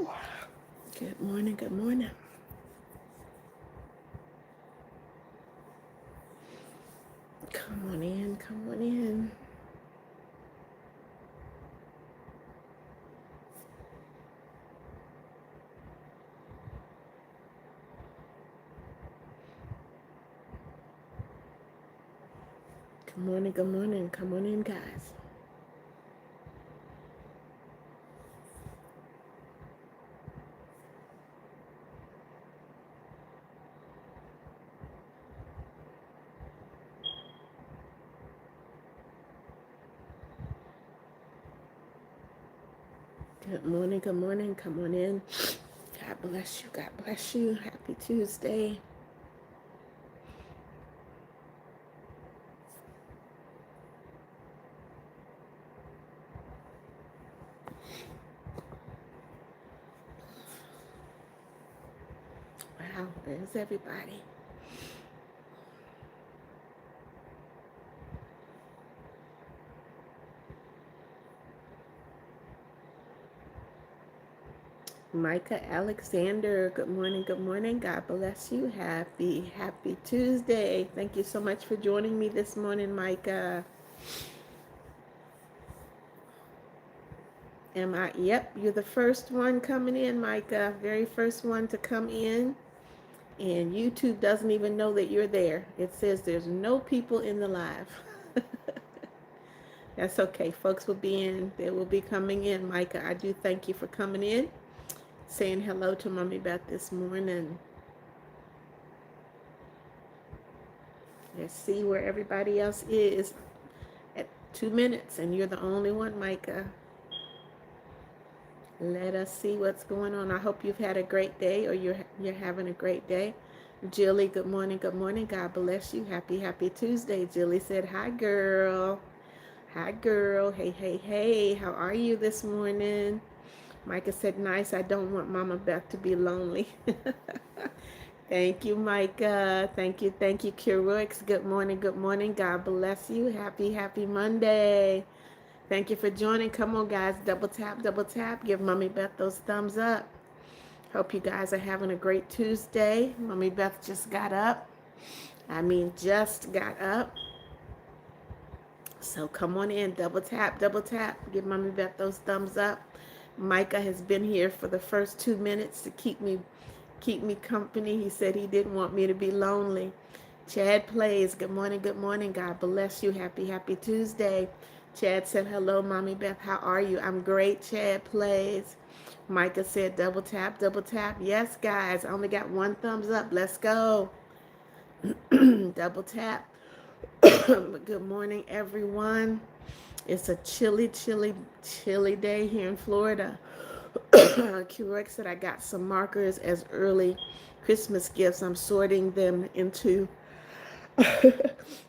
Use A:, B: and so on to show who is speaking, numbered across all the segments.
A: Good morning, good morning. Come on in, come on in. Good morning, good morning. Come on in, guys. Good morning, good morning. Come on in. God bless you, God bless you. Happy Tuesday. Wow, there's everybody. Micah Alexander, good morning, good morning. God bless you. Happy Tuesday. Thank you so much for joining me this morning, Micah. Yep, you're the first one coming in, Micah. Very first one to come in. And YouTube doesn't even know that you're there. It says there's no people in the live. That's okay. Folks will be in. They will be coming in, Micah. I do thank you for coming in, saying hello to Mommy Beth this morning. Let's see where everybody else is at 2 minutes, and you're the only one, Micah. Let us see what's going on. I hope you've had a great day, or you're having a great day. Jilly, good morning, good morning. God bless you. Happy Tuesday. Jilly said, hi, girl. Hi, girl. Hey, hey, hey. How are you this morning? Micah said, nice. I don't want Mama Beth to be lonely. Thank you, Micah. Thank you, Kirux. Good morning, good morning. God bless you. Happy Monday. Thank you for joining. Come on, guys. Double tap, double tap. Give Mommy Beth those thumbs up. Hope you guys are having a great Tuesday. Mommy Beth just got up. Just got up. So come on in. Double tap, double tap. Give Mommy Beth those thumbs up. Micah has been here for the first 2 minutes to keep me company. He said he didn't want me to be lonely. Chad plays. Good morning, good morning. God bless you. Happy Tuesday. Chad said, hello, Mommy Beth. How are you? I'm great. Chad plays. Micah said, double tap, double tap. Yes, guys. I only got one thumbs up. Let's go. Double tap. Good morning, everyone. It's a chilly day here in Florida. QX said I got some markers as early Christmas gifts. I'm sorting them into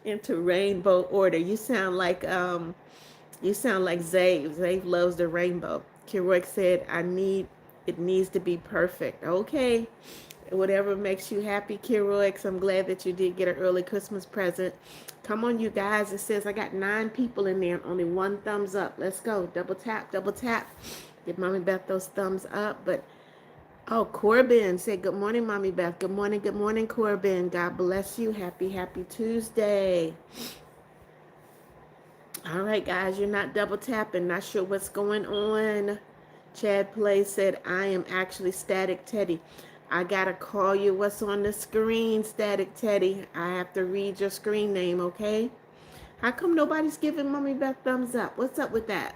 A: into rainbow order. You sound like Zave. Zave loves the rainbow. QX said it needs to be perfect. Okay. Whatever makes you happy, Kiroix. I'm glad that you did get an early Christmas present. Come on, you guys. It says I got 9 people in there, only 1 thumbs up. Let's go. Double tap, double tap. Give Mommy Beth those thumbs up. But, oh, Corbin said, good morning, Mommy Beth. Good morning, Corbin. God bless you. Happy Tuesday. All right, guys, you're not double tapping. Not sure what's going on. Chad Play said, I am actually Static Teddy. I gotta call you. What's on the screen, Static Teddy? I have to read your screen name, okay? How come nobody's giving Mommy Beth thumbs up? What's up with that?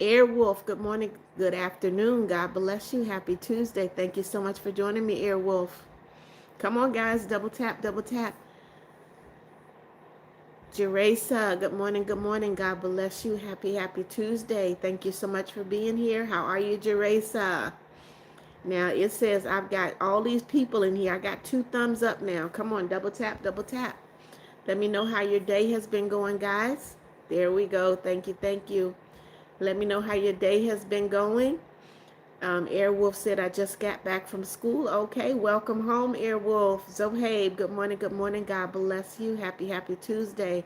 A: Airwolf, good morning, good afternoon. God bless you. Happy Tuesday. Thank you so much for joining me, Airwolf. Come on, guys. Double tap, double tap. Jeresa, good morning, good morning. God bless you. Happy Tuesday. Thank you so much for being here. How are you, Jeresa? Now, it says I've got all these people in here. I got 2 thumbs up now. Come on, double tap, double tap. Let me know how your day has been going, guys. There we go. Thank you, thank you. Let me know how your day has been going. Airwolf said, I just got back from school. Okay, welcome home, Airwolf. Zohabe, good morning, good morning. God bless you. Happy Tuesday.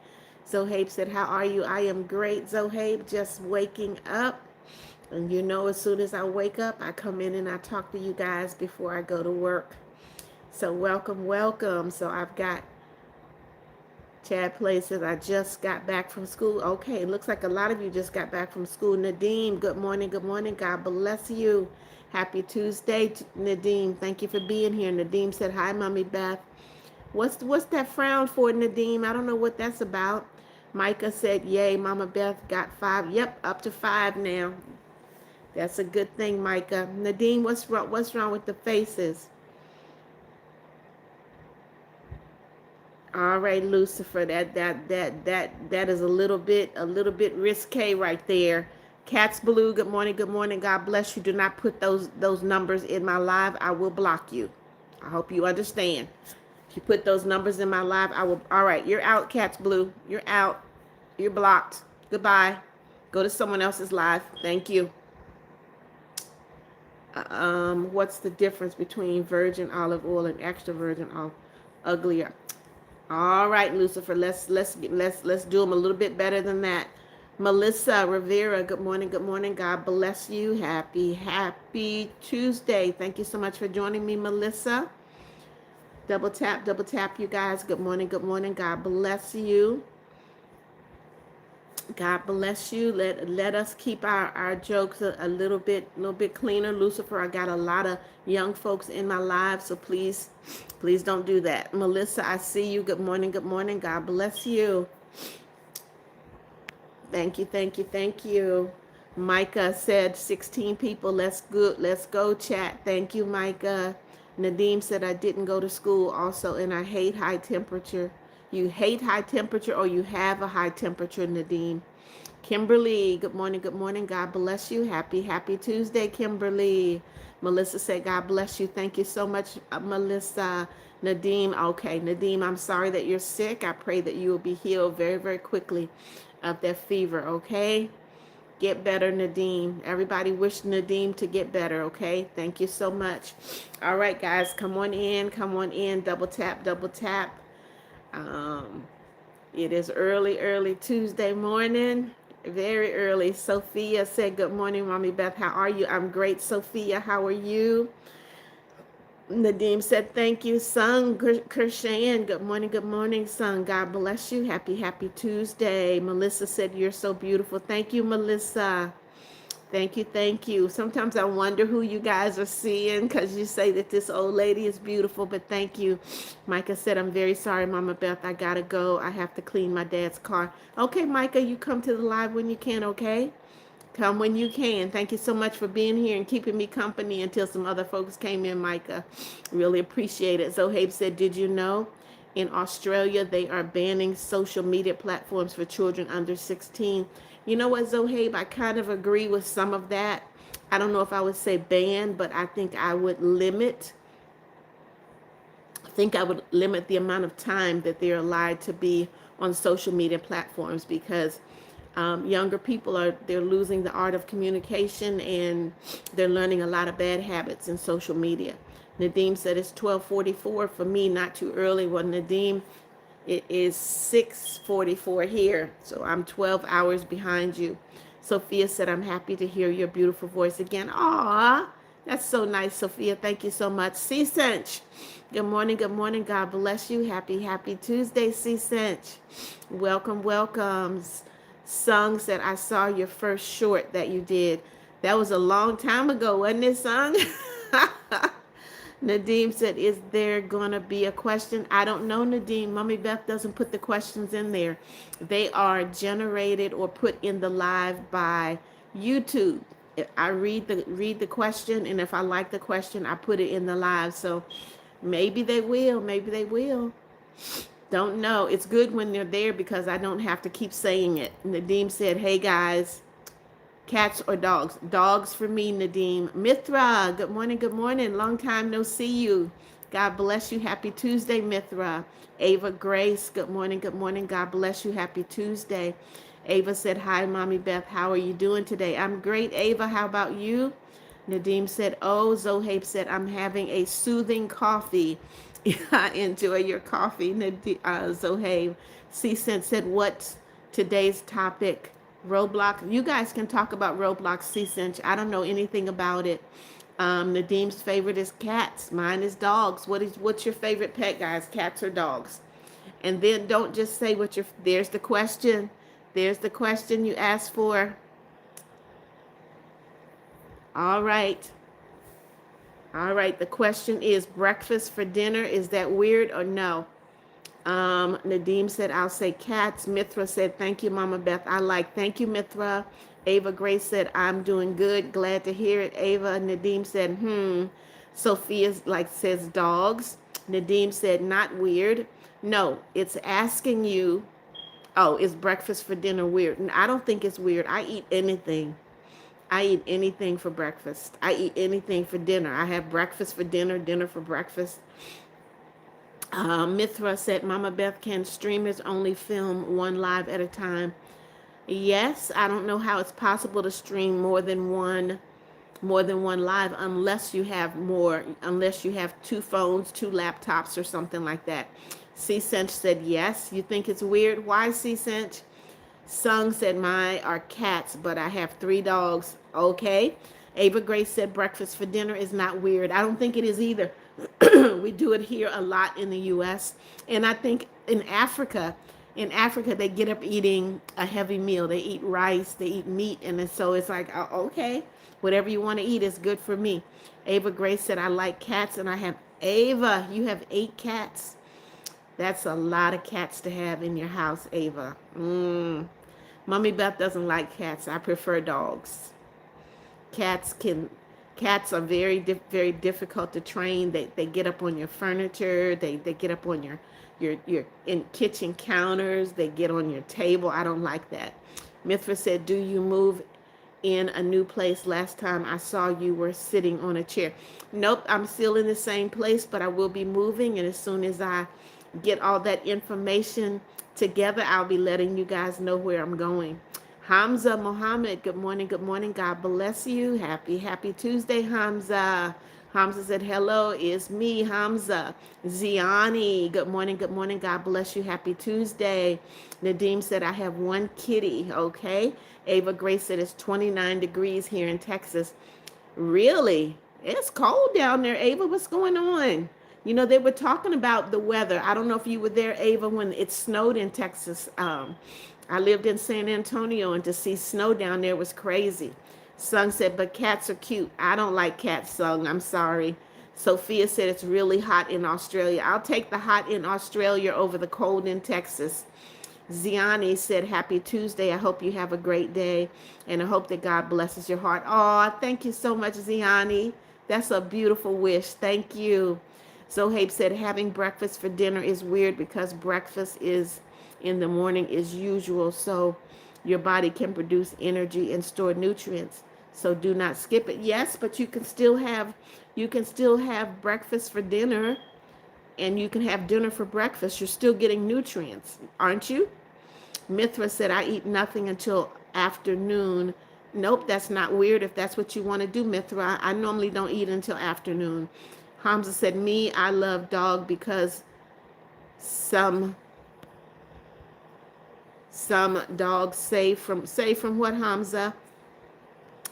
A: Zohabe said, how are you? I am great, Zohabe. Just waking up. And you know, as soon as I wake up, I come in and I talk to you guys before I go to work. So welcome, welcome. So I've got Chad places. I just got back from school. Okay, it looks like a lot of you just got back from school. Nadeem, good morning, good morning. God bless you. Happy Tuesday, Nadeem. Thank you for being here. Nadeem said, hi, Mommy Beth. What's that frown for, Nadeem? I don't know what that's about. Micah said, yay, Mama Beth got 5. Yep, up to 5 now. That's a good thing, Micah. Nadeem, what's wrong with the faces? All right, Lucifer, that is a little bit risque right there. Cats Blue, good morning, good morning. God bless you. Do not put those numbers in my live. I will block you. I hope you understand. If you put those numbers in my live, I will. All right, you're out, Cats Blue. You're out. You're blocked. Goodbye. Go to someone else's live. Thank you. What's the difference between virgin olive oil and extra virgin olive? Uglier. All right, Lucifer. Let's do them a little bit better than that. Melissa Rivera. Good morning. Good morning. God bless you. Happy Tuesday. Thank you so much for joining me, Melissa. Double tap, you guys. Good morning. Good morning. God bless you. God bless you. Let us keep our jokes a little bit cleaner. Lucifer, I got a lot of young folks in my life, so please don't do that. Melissa, I see you. Good morning. Good morning. God bless you. Thank you. Thank you. Thank you. Micah said 16 people. Let's go chat. Thank you, Micah. Nadeem said I didn't go to school also and I hate high temperature. You hate high temperature or you have a high temperature, Nadeem. Kimberly, good morning, good morning. God bless you. Happy Tuesday, Kimberly. Melissa said, God bless you. Thank you so much, Melissa. Nadeem, okay. Nadeem, I'm sorry that you're sick. I pray that you will be healed very, very quickly of that fever, okay? Get better, Nadeem. Everybody wish Nadeem to get better, okay? Thank you so much. All right, guys, come on in. Come on in. Double tap, double tap. Um, it is early Tuesday morning. Very early. Sophia said, good morning, Mommy Beth. How are you? I'm great, Sophia. How are you? Nadeem said, thank you, son. Kershan, good morning, son. God bless you. Happy Tuesday. Melissa said, you're so beautiful. Thank you, Melissa. Thank you, thank you. Sometimes I wonder who you guys are seeing because you say that this old lady is beautiful, but thank you. Micah said, I'm very sorry, Mama Beth. I gotta go. I have to clean my dad's car. Okay, Micah, you come to the live when you can, okay? Come when you can. Thank you so much for being here and keeping me company until some other folks came in, Micah. Really appreciate it. Zohabe said, did you know in Australia they are banning social media platforms for children under 16? You know what, Zohabe? I kind of agree with some of that. I don't know if I would say ban, but I think I would limit. I think I would limit the amount of time that they're allowed to be on social media platforms because younger people they're losing the art of communication and they're learning a lot of bad habits in social media. Nadeem said it's 12:44 for me, not too early. Well, Nadeem, it is 6:44 here, so I'm 12 hours behind you. Sophia said, I'm happy to hear your beautiful voice again. Aw, that's so nice, Sophia. Thank you so much. C-Cinch, good morning, good morning. God bless you. Happy Tuesday, C-Cinch. Welcome, welcome. Sung said, I saw your first short that you did. That was a long time ago, wasn't it, Sung? Nadeem said, is there going to be a question? I don't know, Nadeem. Mommy Beth doesn't put the questions in there. They are generated or put in the live by YouTube. I read the question, and if I like the question, I put it in the live. So maybe they will. Maybe they will. Don't know. It's good when they're there because I don't have to keep saying it. Nadeem said, hey, guys. Cats or dogs? Dogs for me, Nadeem. Mithra, good morning, good morning. Long time no see you. God bless you. Happy Tuesday, Mithra. Ava Grace, good morning, good morning. God bless you. Happy Tuesday. Ava said, hi, Mommy Beth. How are you doing today? I'm great, Ava. How about you? Nadeem said, oh, Zohabe said, I'm having a soothing coffee. Enjoy your coffee, Zohabe. C-Sense said, what's today's topic? Roblox. You guys can talk about Roblox, C-Cinch. I don't know anything about it. Nadim's favorite is cats. Mine is dogs. What's your favorite pet, guys? Cats or dogs? And then don't just say what your. There's the question. There's the question you asked for. All right. All right. The question is breakfast for dinner. Is that weird or no? Nadim said, I'll say cats. Mithra said, thank you, Mama Beth. I like, thank you, Mithra. Ava Grace said, I'm doing good. Glad to hear it. Ava. Nadim said. Sophia says dogs. Nadim said, not weird. No, it's asking you, oh, is breakfast for dinner weird? And I don't think it's weird. I eat anything. I eat anything for breakfast. I eat anything for dinner. I have breakfast for dinner, dinner for breakfast. Mithra said, Mama Beth, can streamers only film one live at a time? Yes, I don't know how it's possible to stream more than one live unless you have two phones, two laptops, or something like that. C-Cinch said yes. You think it's weird? Why, C-Cinch? Sung said, mine are cats, but I have 3 dogs. Okay. Ava Grace said, breakfast for dinner is not weird. I don't think it is either. We do it here a lot in the U.S. And I think in Africa, they get up eating a heavy meal. They eat rice, they eat meat. And so it's like, okay, whatever you want to eat is good for me. Ava Grace said, I like cats, and I have, Ava, you have 8 cats. That's a lot of cats to have in your house, Ava. Mommy Beth doesn't like cats. I prefer dogs. Cats can cats are very difficult to train. They get up on your furniture. They get up on your in kitchen counters. They get on your table. I don't like that. Mithra said, do you move in a new place? Last time I saw you were sitting on a chair. Nope, I'm still in the same place, but I will be moving, and as soon as I get all that information together, I'll be letting you guys know where I'm going. Hamza Mohammed, good morning, God bless you. Happy Tuesday, Hamza. Hamza said, hello, it's me, Hamza. Ziani, good morning, God bless you. Happy Tuesday. Nadim said, I have 1 kitty, okay. Ava Grace said, it's 29 degrees here in Texas. Really? It's cold down there, Ava. What's going on? They were talking about the weather. I don't know if you were there, Ava, when it snowed in Texas. I lived in San Antonio, and to see snow down there was crazy. Sung said, but cats are cute. I don't like cats, Sung. I'm sorry. Sophia said it's really hot in Australia. I'll take the hot in Australia over the cold in Texas. Ziani said, happy Tuesday. I hope you have a great day, and I hope that God blesses your heart. Oh, thank you so much, Ziani. That's a beautiful wish. Thank you. Zohabe said, having breakfast for dinner is weird because breakfast is in the morning is usual, so your body can produce energy and store nutrients. So do not skip it. Yes, but you can still have breakfast for dinner, and you can have dinner for breakfast. You're still getting nutrients, aren't you? Mithra said, I eat nothing until afternoon. Nope, that's not weird if that's what you want to do, Mithra. I normally don't eat until afternoon. Hamza said, me, I love dog because some dogs say from what, Hamza?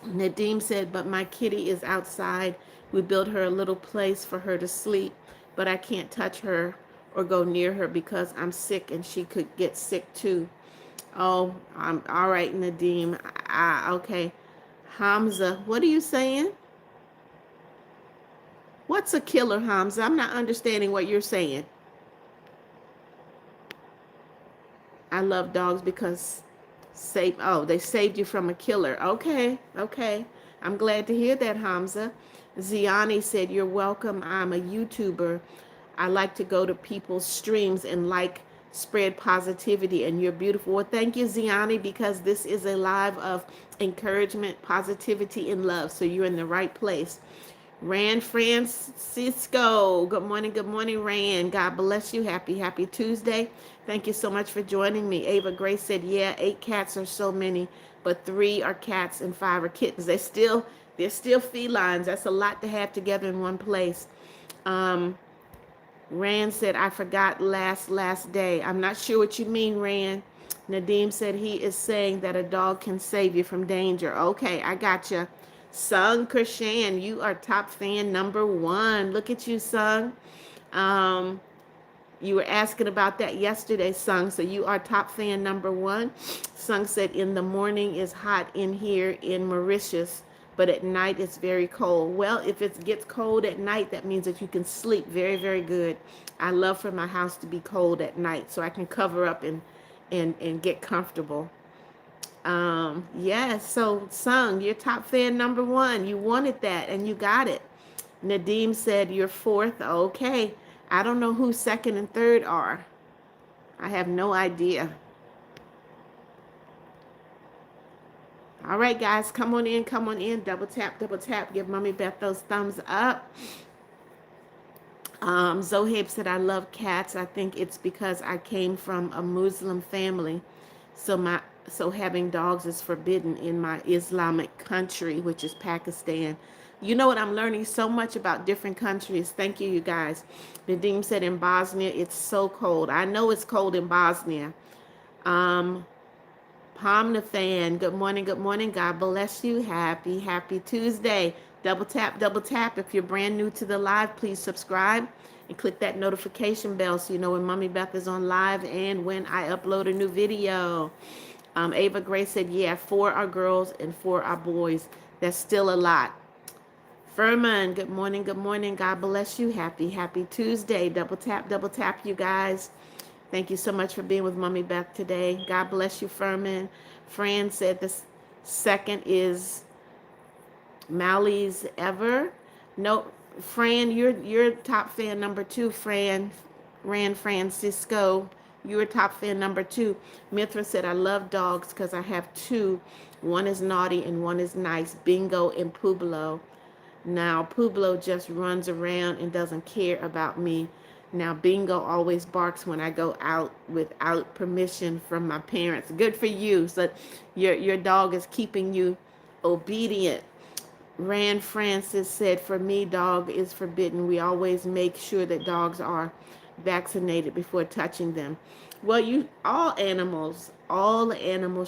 A: Nadim said, but my kitty is outside. We built her a little place for her to sleep, but I can't touch her or go near her because I'm sick and she could get sick too. Oh, I'm all right, Nadim. Okay. Hamza, what are you saying? What's a killer, Hamza? I'm not understanding what you're saying. I love dogs because they saved you from a killer. Okay. I'm glad to hear that, Hamza. Ziani said, you're welcome. I'm a YouTuber. I like to go to people's streams and spread positivity, and you're beautiful. Well, thank you, Ziani, because this is a live of encouragement, positivity, and love. So you're in the right place. Rand Francisco, good morning, Rand. God bless you. Happy Tuesday. Thank you so much for joining me. Ava Grace said, yeah, 8 cats are so many, but 3 are cats and 5 are kittens. They're still felines. That's a lot to have together in one place. Rand said, I forgot last day. I'm not sure what you mean, Rand. Nadim said he is saying that a dog can save you from danger. Okay, I gotcha. Sung Krishan, you are top fan number one. Look at you, Sung. Um, you were asking about that yesterday, Sung. So you are top fan number one. Sung said, in the morning is hot in here in Mauritius, but at night it's very cold. Well, if it gets cold at night, that means that you can sleep very, very good. I love for my house to be cold at night so I can cover up and get comfortable. Yes, so Sung, you're top fan number one. You wanted that and you got it. Nadim said you're fourth. Okay. I don't know who second and third are. I have no idea. All right, guys, come on in, come on in. Double tap, double tap. Give Mommy Beth those thumbs up. Zohaib said, I love cats. I think it's because I came from a Muslim family. So having dogs is forbidden in my Islamic country, which is Pakistan. You know what? I'm learning so much about different countries. Thank you, you guys. Nadim said in Bosnia, it's so cold. I know it's cold in Bosnia. Um, Palm the fan. Good morning. Good morning. God bless you. Happy, happy Tuesday. Double tap, double tap. If you're brand new to the live, please subscribe and click that notification bell so you know when Mommy Beth is on live and when I upload a new video. Ava Grace said, yeah, 4 are girls and 4 are boys. That's still a lot. Furman, good morning. Good morning. God bless you. Happy, happy Tuesday. Double tap, you guys. Thank you so much for being with Mommy Beth today. God bless you, Furman. Fran said the second is Mally's Ever. No, Fran, you're top fan number 2, Fran. Francisco. You're top fan number 2. Mithra said, I love dogs because I have 2. One is naughty and one is nice. Bingo and Pueblo. Now, Pueblo just runs around and doesn't care about me. Now, Bingo always barks when I go out without permission from my parents. Good for you. So your dog is keeping you obedient. Rand Francis said, for me, dog is forbidden. We always make sure that dogs are vaccinated before touching them. Well, all animals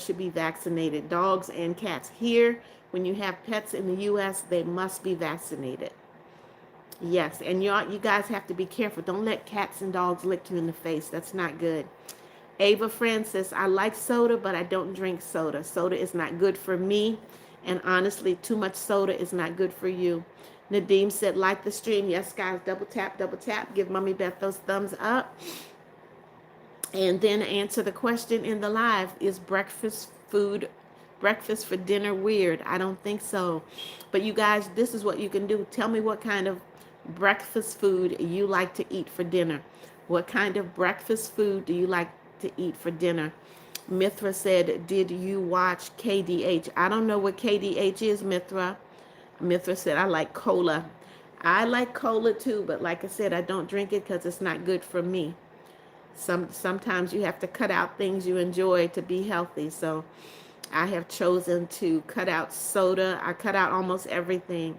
A: should be vaccinated, dogs and cats. Here, when you have pets in the U.S., they must be vaccinated. Yes, and you guys have to be careful. Don't let cats and dogs lick you in the face. That's not good. Ava Francis, I like soda, but I don't drink soda. Soda is not good for me. And honestly, too much soda is not good for you. Nadim said, like the stream. Yes, guys, double tap, double tap. Give Mommy Beth those thumbs up. And then answer the question in the live, is breakfast for dinner weird? I don't think so. But you guys, this is what you can do. Tell me what kind of breakfast food you like to eat for dinner. What kind of breakfast food do you like to eat for dinner? Mithra said, did you watch KDH? I don't know what KDH is, Mithra. Mithra said, I like cola. I like cola too, but like I said, I don't drink it because it's not good for me. Sometimes you have to cut out things you enjoy to be healthy. So I have chosen to cut out soda. I cut out almost everything.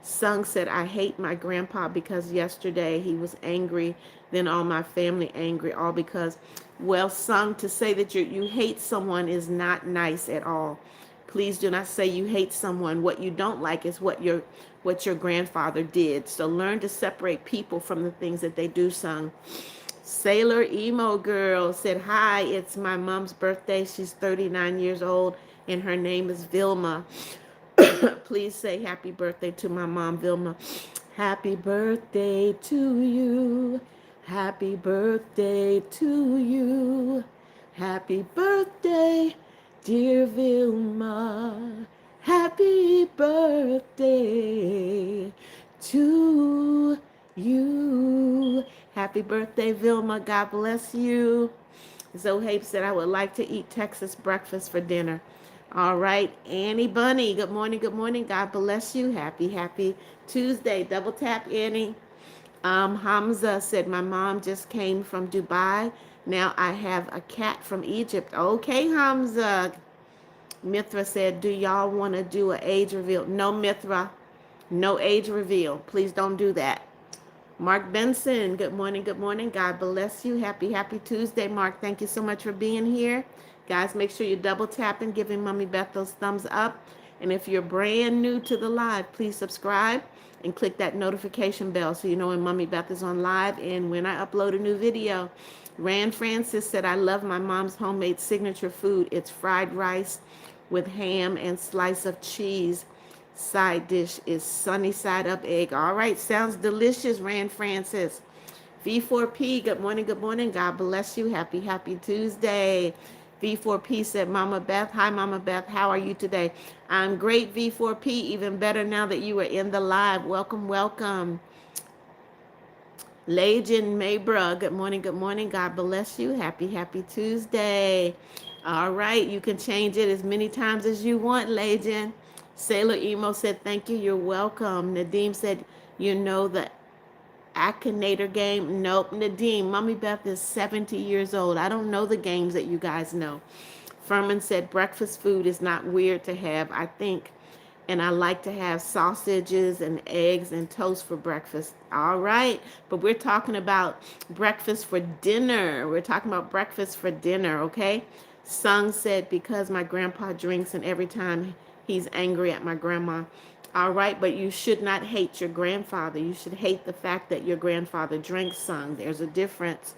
A: Sung said, I hate my grandpa because yesterday he was angry, then all my family angry, all because, well, Sung, to say that you hate someone is not nice at all. Please do not say you hate someone. What you don't like is what your grandfather did. So learn to separate people from the things that they do, Sung. Sailor Emo Girl said, hi, it's my mom's birthday. She's 39 years old, and her name is Vilma. Please say happy birthday to my mom, Vilma. Happy birthday to you. Happy birthday to you. Happy birthday, dear Vilma. Happy birthday to you. Happy birthday, Vilma. God bless you. Zohaib said, I would like to eat Texas breakfast for dinner. All right, Annie Bunny, good morning, good morning. God bless you. Happy, happy Tuesday. Double tap, Annie. Hamza said, my mom just came from Dubai. Now I have a cat from Egypt. Okay, Hamza. Mithra said, do y'all want to do an age reveal? No, Mithra. No age reveal. Please don't do that. Mark Benson, good morning, good morning. God bless you. Happy, happy Tuesday, Mark. Thank you so much for being here. Guys, make sure you double tap and giving Mommy Beth those thumbs up. And if you're brand new to the live, please subscribe and click that notification bell so you know when Mommy Beth is on live and when I upload a new video. Rand Francis said, I love my mom's homemade signature food. It's fried rice with ham and slice of cheese. Side dish is sunny side up egg. All right, sounds delicious, Rand Francis. V4P, good morning, good morning. God bless you. Happy, happy Tuesday. V4P said, Mama Beth, hi, Mama Beth. How are you today? I'm great, V4P. Even better now that you are in the live. Welcome, welcome. Legion Maybra, good morning, good morning. God bless you. Happy, happy Tuesday. All right, you can change it as many times as you want, Legion. Sailor Emo said, thank you, you're welcome. Nadim said, you know the Akinator game? Nope. Nadim, Mommy Beth is 70 years old. I don't know the games that you guys know. Furman said, breakfast food is not weird to have, I think. And I like to have sausages and eggs and toast for breakfast. All right. But we're talking about breakfast for dinner. We're talking about breakfast for dinner, okay? Sung said, because my grandpa drinks and every time he's angry at my grandma. All right, but you should not hate your grandfather. You should hate the fact that your grandfather drinks, Sung. There's a difference.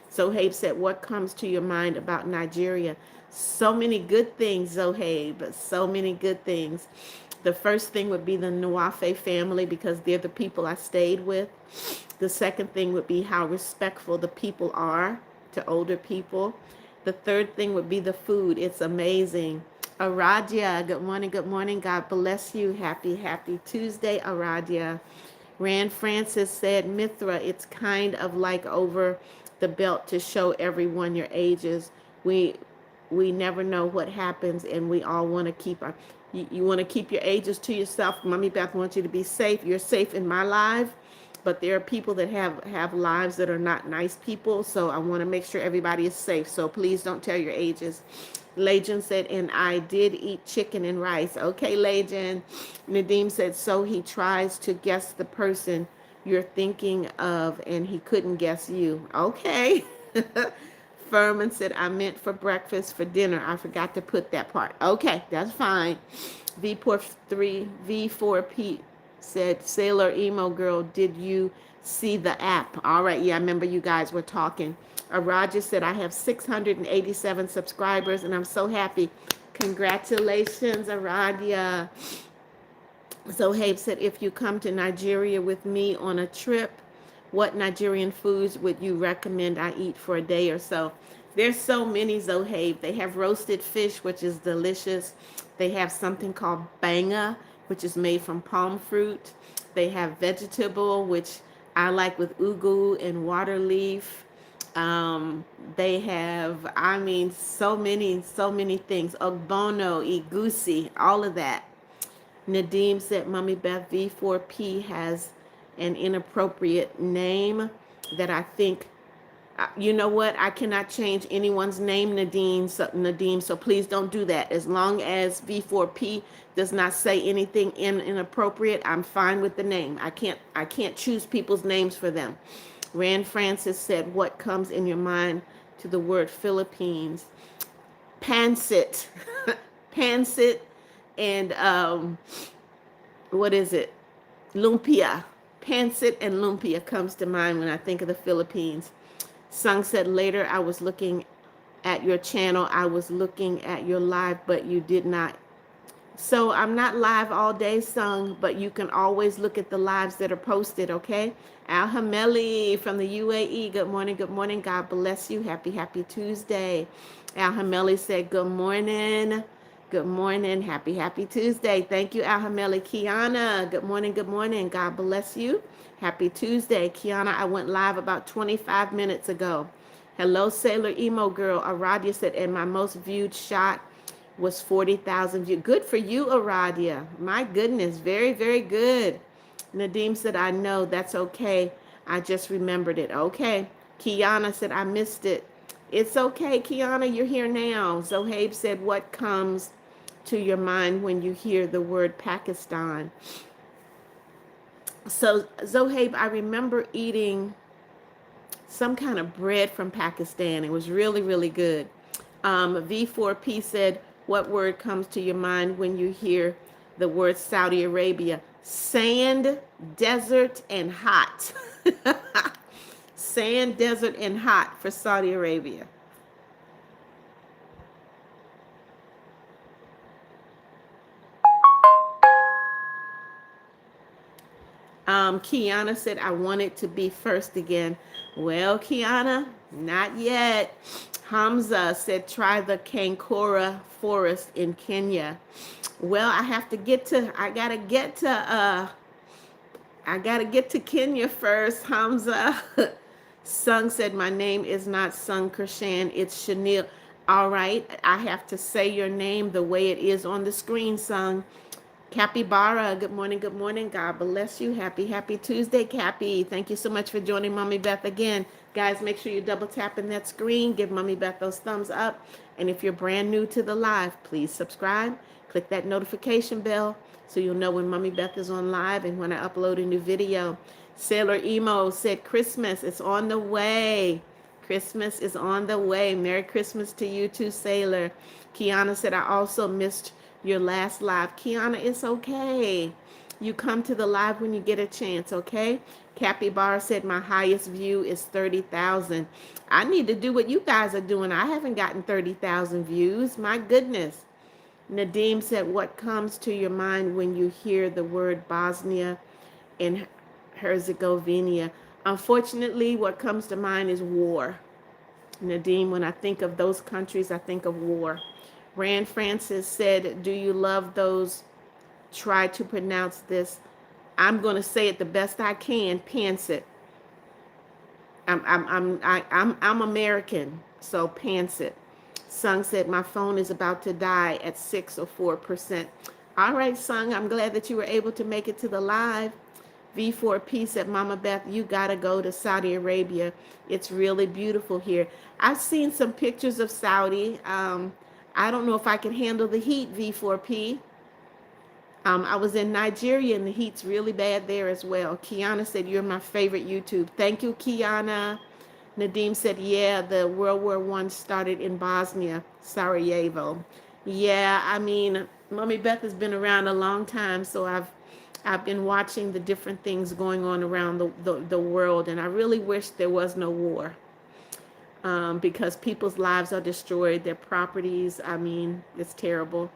A: Zohaib said, what comes to your mind about Nigeria? So many good things, Zohaib, so many good things. The first thing would be the Nwafe family because they're the people I stayed with. The second thing would be how respectful the people are to older people. The third thing would be the food. It's amazing. Aradia, good morning, good morning. God bless you. Happy, happy Tuesday, Aradia. Rand Francis said, Mithra, it's kind of like over the belt to show everyone your ages. We never know what happens, and we all want to keep our you want to keep your ages to yourself. Mommy Beth wants you to be safe. You're safe in my life, but there are people that have lives that are not nice people, so I want to make sure everybody is safe. So please don't tell your ages. Legend said, and I did eat chicken and rice. Okay, Legend. Nadim said, so he tries to guess the person you're thinking of, and he couldn't guess you. Okay. Furman said, I meant for breakfast for dinner. I forgot to put that part. Okay, that's fine. V4P said, Sailor Emo Girl, did you see the app? All right, yeah, I remember you guys were talking. Raja said, I have 687 subscribers, and I'm so happy. Congratulations, Aradia. Zohaib said, if you come to Nigeria with me on a trip, what Nigerian foods would you recommend I eat for a day or so? There's so many, Zohaib. They have roasted fish, which is delicious. They have something called banga, which is made from palm fruit. They have vegetable, which I like with ugu and water leaf. They have, I mean, so many things. Ogbono, igusi, all of that. Nadim said, Mommy Beth, V4P has an inappropriate name that I think, you know what? I cannot change anyone's name, Nadim, so please don't do that. As long as V4P does not say anything inappropriate, I'm fine with the name. I can't choose people's names for them. Rand Francis said, what comes in your mind to the word Philippines? Pancit. Pancit and what is it? Lumpia. Pancit and lumpia comes to mind when I think of the Philippines. Sung said, later I was looking at your channel. I was looking at your live, but you did not. So I'm not live all day, Sung, but you can always look at the lives that are posted, okay? Al Hameli from the UAE, good morning, good morning. God bless you. Happy, happy Tuesday. Al Hameli said, good morning. Good morning. Happy, happy Tuesday. Thank you, Al Hameli. Kiana, good morning, good morning. God bless you. Happy Tuesday. Kiana, I went live about 25 minutes ago. Hello, Sailor Emo Girl. Aradia said, and my most viewed shot was 40,000 views. Good for you, Aradia. My goodness, very, very good. Nadim said, I know, that's okay. I just remembered it. Okay. Kiana said, I missed it. It's okay, Kiana, you're here now. Zohaib said, what comes to your mind when you hear the word Pakistan? So Zohaib, I remember eating some kind of bread from Pakistan. It was really, really good. V4P said, what word comes to your mind when you hear the word Saudi Arabia? Sand, desert, and hot. Sand, desert, and hot for Saudi Arabia. Kiana said, I want it to be first again. Well, Kiana, not yet. Hamza said, try the Kankora forest in Kenya. Well, I gotta get to Kenya first, Hamza. Sung said, my name is not Sung Kershan, it's Chanel. All right, I have to say your name the way it is on the screen, Sung. Capybara, good morning, good morning. God bless you. Happy Tuesday, Cappy. Thank you so much for joining Mommy Beth again. Guys, make sure you double tap in that screen. Give Mommy Beth those thumbs up. And if you're brand new to the live, please subscribe. Click that notification bell so you'll know when Mommy Beth is on live and when I upload a new video. Sailor Emo said, Christmas is on the way. Christmas is on the way. Merry Christmas to you too, Sailor. Kiana said, I also missed your last live. Kiana, it's okay. You come to the live when you get a chance, okay? Capybara said, my highest view is 30,000. I need to do what you guys are doing. I haven't gotten 30,000 views. My goodness. Nadim said, what comes to your mind when you hear the word Bosnia and Herzegovina? Unfortunately, what comes to mind is war. Nadim, when I think of those countries, I think of war. Rand Francis said, do you love those? Try to pronounce this. I'm going to say it the best I can. Pansit. I'm American, so Pansit. Sung said, my phone is about to die at 6 or 4%. All right, Sung, I'm glad that you were able to make it to the live. V4P said, Mama Beth, you got to go to Saudi Arabia. It's really beautiful here. I've seen some pictures of Saudi. I don't know if I can handle the heat, V4P. I was in Nigeria and the heat's really bad there as well. Kiana said, you're my favorite YouTube. Thank you, Kiana. Nadim said, yeah, the World War I started in Bosnia, Sarajevo. Yeah, I mean, Mommy Beth has been around a long time, so I've been watching the different things going on around the world, and I really wish there was no war. Because people's lives are destroyed, their properties, I mean, it's terrible.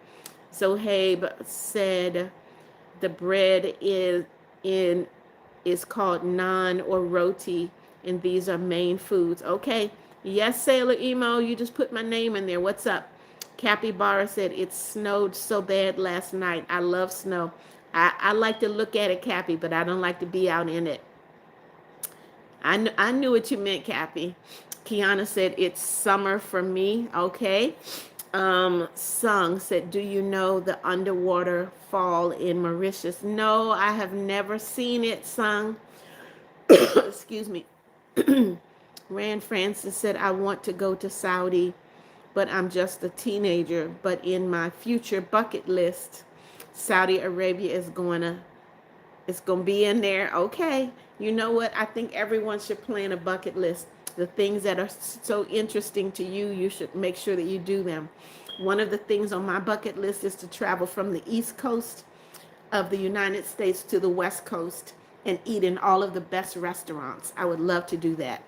A: Zohaib said the bread is called naan or roti, and these are main foods. Okay. Yes, Sailor Emo, you just put my name in there. What's up? Capybara said it snowed so bad last night. I love snow. I like to look at it, Cappy, but I don't like to be out in it. I knew what you meant, Cappy. Kiana said it's summer for me. Okay. Sung said, do you know the underwater fall in Mauritius? No, I have never seen it, Sung. Excuse me. Rand Francis said, I want to go to Saudi, but I'm just a teenager. But in my future bucket list, Saudi Arabia is going to be in there. Okay. You know what? I think everyone should plan a bucket list. The things that are so interesting to you, you should make sure that you do them. One of the things on my bucket list is to travel from the East Coast of the United States to the West Coast and eat in all of the best restaurants. I would love to do that.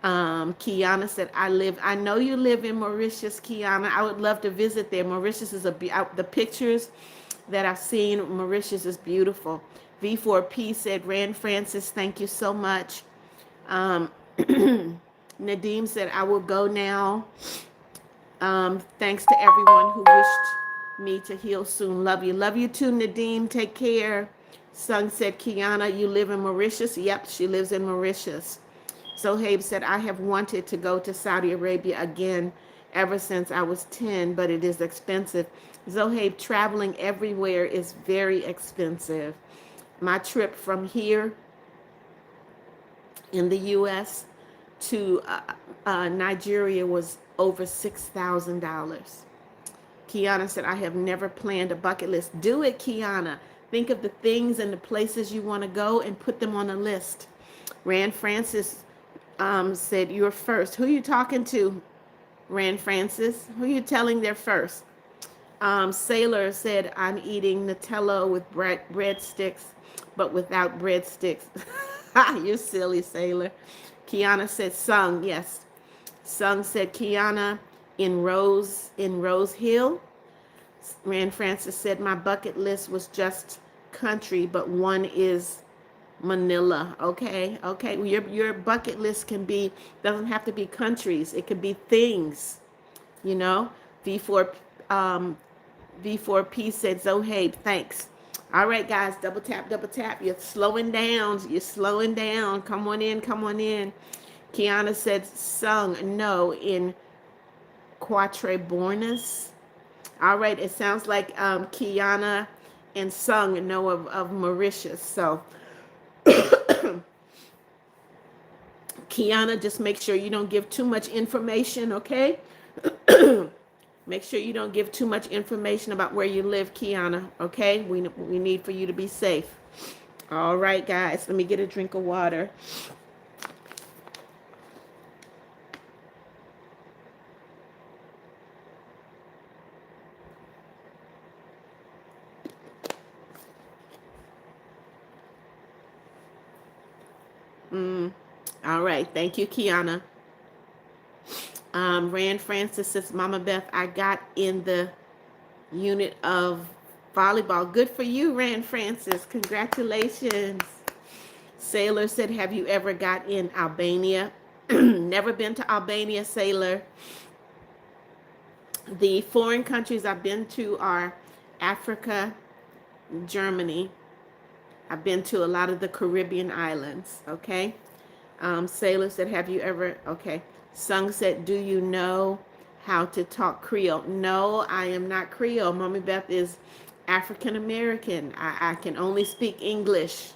A: Kiana said, I know you live in Mauritius, Kiana. I would love to visit there. Mauritius is the pictures that I've seen, Mauritius is beautiful. V4P said, Rand Francis, thank you so much. Nadim said, I will go now. Thanks to everyone who wished me to heal soon. Love you. Love you too, Nadim. Take care. Sung said, Kiana, you live in Mauritius? Yep, she lives in Mauritius. Zohaib said, I have wanted to go to Saudi Arabia again ever since I was 10, but it is expensive. Zohaib, traveling everywhere is very expensive. My trip from here in the U.S. to Nigeria was over $6,000. Kiana said, I have never planned a bucket list. Do it, Kiana. Think of the things and the places you want to go and put them on a list. Rand Francis said, "You're first." Who are you talking to, Rand Francis? Who are you telling they're first? Sailor said, "I'm eating Nutella with breadsticks, but without breadsticks." You're silly, Sailor. Kiana said, "Sung." Yes. Sung said, "Kiana in Rose Hill." Rand Francis said, "My bucket list was just country, but one is Manila." Okay, okay. Well, your bucket list doesn't have to be countries. It could be things, you know. V4 um, V4P said, "Zohabe, thanks." All right, guys, double tap, double tap. You're slowing down. You're slowing down. Come on in, come on in. Kiana said, "Sung, no, in Quatre Bornes." All right, it sounds like Kiana and Sung know of Mauritius. So, Kiana, just make sure you don't give too much information, okay? Make sure you don't give too much information about where you live, Kiana, okay? We need for you to be safe. All right, guys, let me get a drink of water. All right, thank you, Kiana. Rand Francis says, "Mama Beth, I got in the unit of volleyball." Good for you, Rand Francis. Congratulations. Sailor said, "Have you ever got in Albania?" Never been to Albania, Sailor. The foreign countries I've been to are Africa, Germany. I've been to a lot of the Caribbean islands, okay? Sailor said, "Have you ever?" Okay. Sung said, "Do you know how to talk Creole?" No, I am not Creole. Mommy Beth is African American. I can only speak English.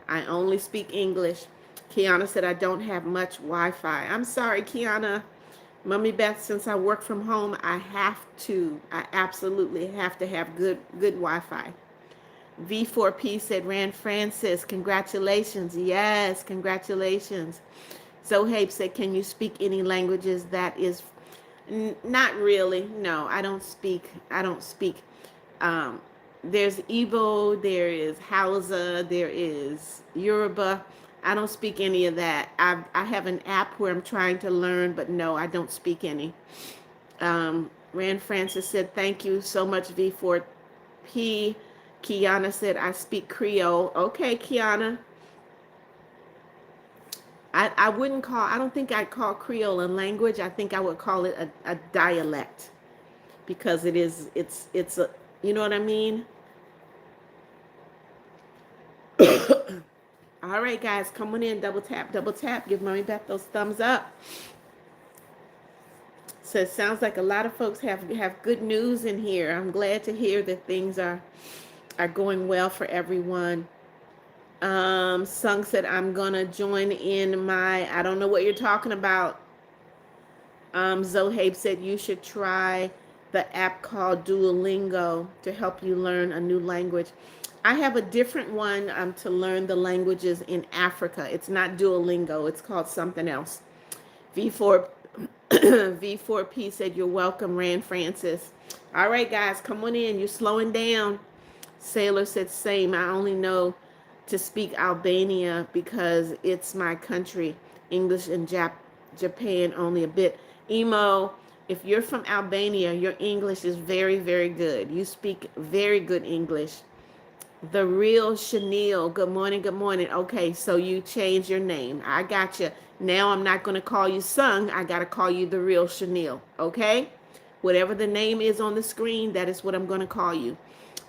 A: I only speak English. Kiana said, "I don't have much Wi-Fi." I'm sorry, Kiana. Mommy Beth, since I work from home, I absolutely have to have good Wi-Fi. V4P said, "Rand Francis, congratulations." Yes, congratulations. Zohabe said, "Can you speak any languages?" That is not really. No, I don't speak. Um, there's Igbo, there is Hausa, there is Yoruba. I don't speak any of that. I have an app where I'm trying to learn, but no, I don't speak any. Rand Francis said, "Thank you so much, V4P." Kiana said, "I speak Creole." Okay, Kiana. I don't think I'd call Creole a language. I think I would call it a dialect because it's a, you know what I mean? All right, guys, come on in, double tap, double tap. Give Mommy Beth those thumbs up. So it sounds like a lot of folks have good news in here. I'm glad to hear that things are going well for everyone. Sung said, "I'm gonna join in I don't know what you're talking about." Zohabe said, "You should try the app called Duolingo to help you learn a new language." I have a different one to learn the languages in Africa. It's not Duolingo. It's called something else. V4 V4P said, "You're welcome, Rand Francis." All right, guys, come on in. You're slowing down. Sailor said, "Same. I only know to speak Albania because it's my country. English and Japan only a bit." Emo, if you're from Albania, your English is very, very good. You speak very good English. The real Chanel. Good morning, good morning. Okay, so you changed your name. I got you. Now I'm not going to call you Sung. I got to call you the real Chanel. Okay? Whatever the name is on the screen, that is what I'm going to call you.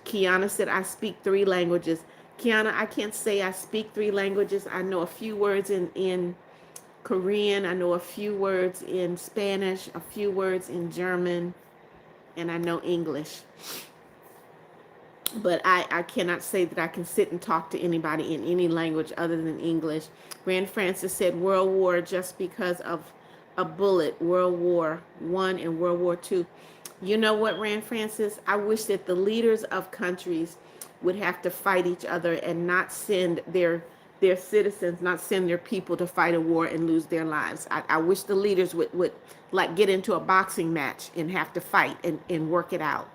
A: Kiana said, "I speak 3 languages." Kiana, I can't say I speak 3 languages. I know a few words in Korean. I know a few words in Spanish, a few words in German, and I know English. But I cannot say that I can sit and talk to anybody in any language other than English. Rand Francis said, "World War just because of a bullet." World War One and World War Two. You know what, Rand Francis? I wish that the leaders of countries would have to fight each other and not send their citizens, not send their people to fight a war and lose their lives. I wish the leaders would like get into a boxing match and have to fight and work it out.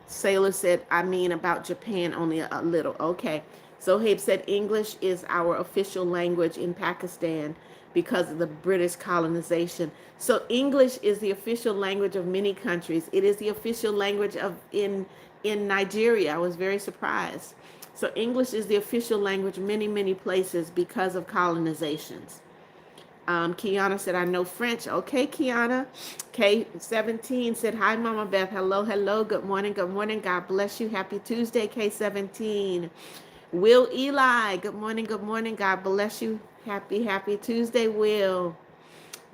A: Sailor said, I mean about Japan only a little. Okay. Zohaib said English is our official language in Pakistan because of the British colonization. So English is the official language of many countries. It is the official language of in Nigeria. I was very surprised. So English is the official language many places because of colonizations. Kiana said, I know French. Okay, Kiana. K17 said, hi, Mama Beth. Hello. Good morning. God bless you. Happy Tuesday, K17. Will Eli, good morning. God bless you. Happy Tuesday, Will.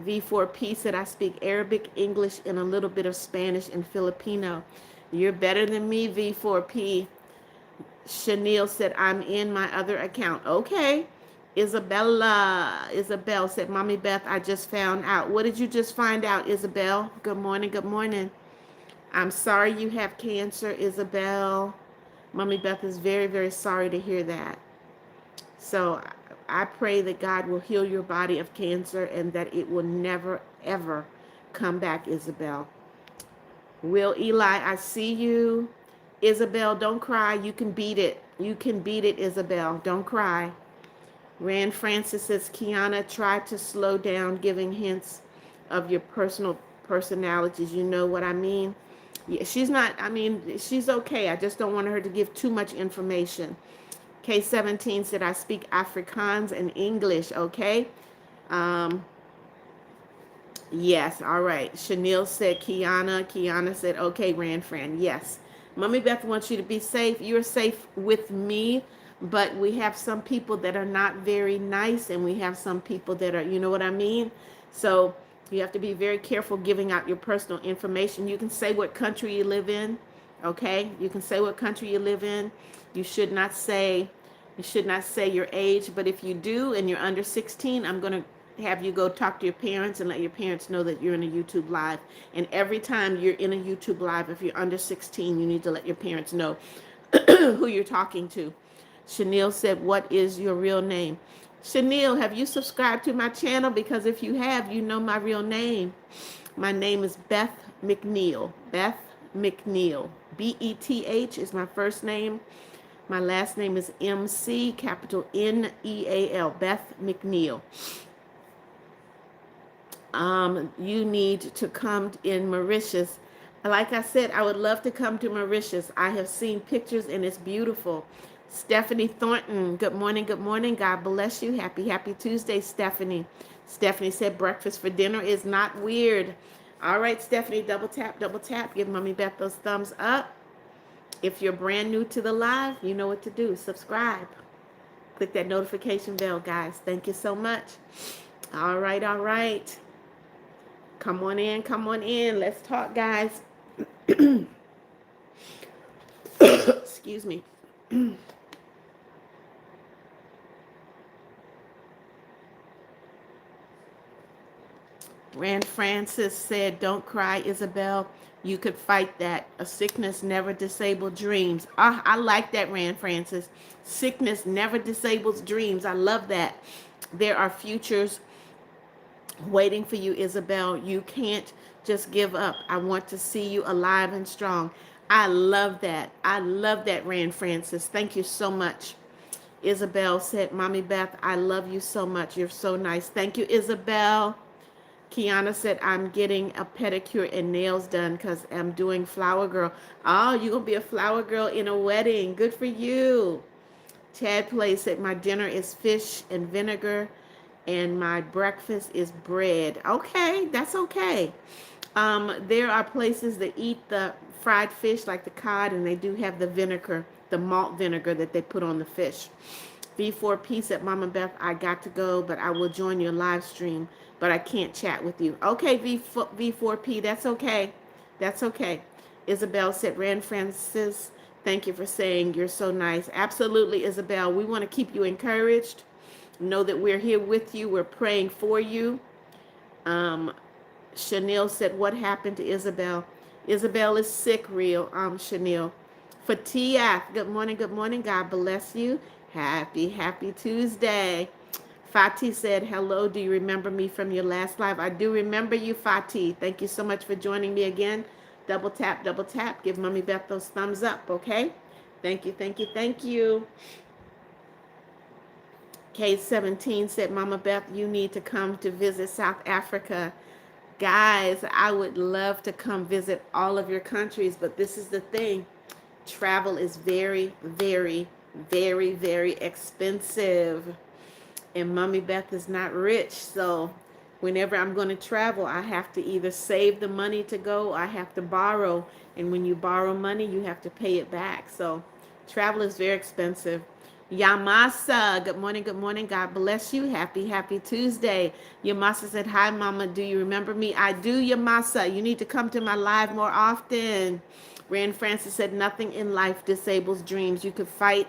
A: V4P said, I speak Arabic, English, and a little bit of Spanish and Filipino. You're better than me, V4P. Chanel said, I'm in my other account. Okay. Isabel said, Mommy Beth, I just found out. What did you just find out, Isabel? Good morning. I'm sorry you have cancer, Isabel. Mommy Beth is very sorry to hear that. So I pray that God will heal your body of cancer and that it will never, ever come back, Isabel. Will Eli, I see you. Isabel, don't cry. You can beat it. Isabel. Don't cry. Rand Francis says, Kiana, try to slow down giving hints of your personal personalities. You know what I mean? Yeah, she's okay. I just don't want her to give too much information. K17 said, I speak Afrikaans and English, okay? Yes, all right. Chanel said, Kiana. Kiana said, okay, Rand Fran. Yes. Mommy Beth wants you to be safe. You're safe with me, but we have some people that are not very nice, and we have some people that are, you know what I mean? So you have to be very careful giving out your personal information. You can say what country you live in, okay? You can say what country you live in. You should not say your age, but if you do and you're under 16, I'm going to have you go talk to your parents and let your parents know that you're in a YouTube live. And every time you're in a YouTube live, if you're under 16, you need to let your parents know who you're talking to. Chanel said, what is your real name? Chanel, have you subscribed to my channel? Because if you have, you know my real name. My name is Beth McNeal. Beth McNeal. B-E-T-H is my first name. My last name is M-C, capital N-E-A-L. Beth McNeal. You need to come in Mauritius. Like I said, I would love to come to Mauritius. I have seen pictures and it's beautiful. Stephanie Thornton, good morning. God bless you. Happy Tuesday, Stephanie. Stephanie said breakfast for dinner is not weird. All right, Stephanie, double tap. Give Mommy Beth those thumbs up. If you're brand new to the live, you know what to do. Subscribe. Click that notification bell, guys. Thank you so much. All right. Come on in. Let's talk, guys. Excuse me. Rand Francis said, don't cry, Isabel. You could fight that. A sickness never disables dreams. I like that, Rand Francis. Sickness never disables dreams. I love that. There are futures waiting for you, Isabel. You can't just give up. I want to see you alive and strong. I love that. Rand Francis. Thank you so much. Isabel said, Mommy Beth, I love you so much. You're so nice. Thank you, Isabel. Kiana said, I'm getting a pedicure and nails done because I'm doing flower girl. Oh, you're going to be a flower girl in a wedding. Good for you. Chad Play said, my dinner is fish and vinegar and my breakfast is bread. Okay, that's okay. There are places that eat the fried fish like the cod, and they do have the vinegar, the malt vinegar that they put on the fish. V4P said, Mama Beth, I got to go, but I will join your live stream, but I can't chat with you. Okay, V4P, that's okay. That's okay. Isabel said, Rand Francis, thank you for saying you're so nice. Absolutely, Isabel. We want to keep you encouraged. Know that we're here with you. We're praying for you. Chanel said, what happened to Isabel? Isabel is sick, Chanel. Fatia, good morning, good morning. God bless you. Happy Tuesday. Fatih said, hello, do you remember me from your last live? I do remember you, Fatih. Thank you so much for joining me again. Double tap, double tap. Give Mommy Beth those thumbs up, okay? Thank you, thank you, thank you. K17 said, Mama Beth, you need to come to visit South Africa. Guys, I would love to come visit all of your countries, but this is the thing. Travel is very, very, very, very expensive. And Mommy Beth is not rich. So whenever I'm going to travel, I have to either save the money to go or I have to borrow. And when you borrow money, you have to pay it back. So travel is very expensive. Yamasa, good morning, good morning. God bless you. Happy Tuesday. Yamasa said, hi, Mama. Do you remember me? I do, Yamasa. You need to come to my live more often. Rand Francis said, nothing in life disables dreams. You could fight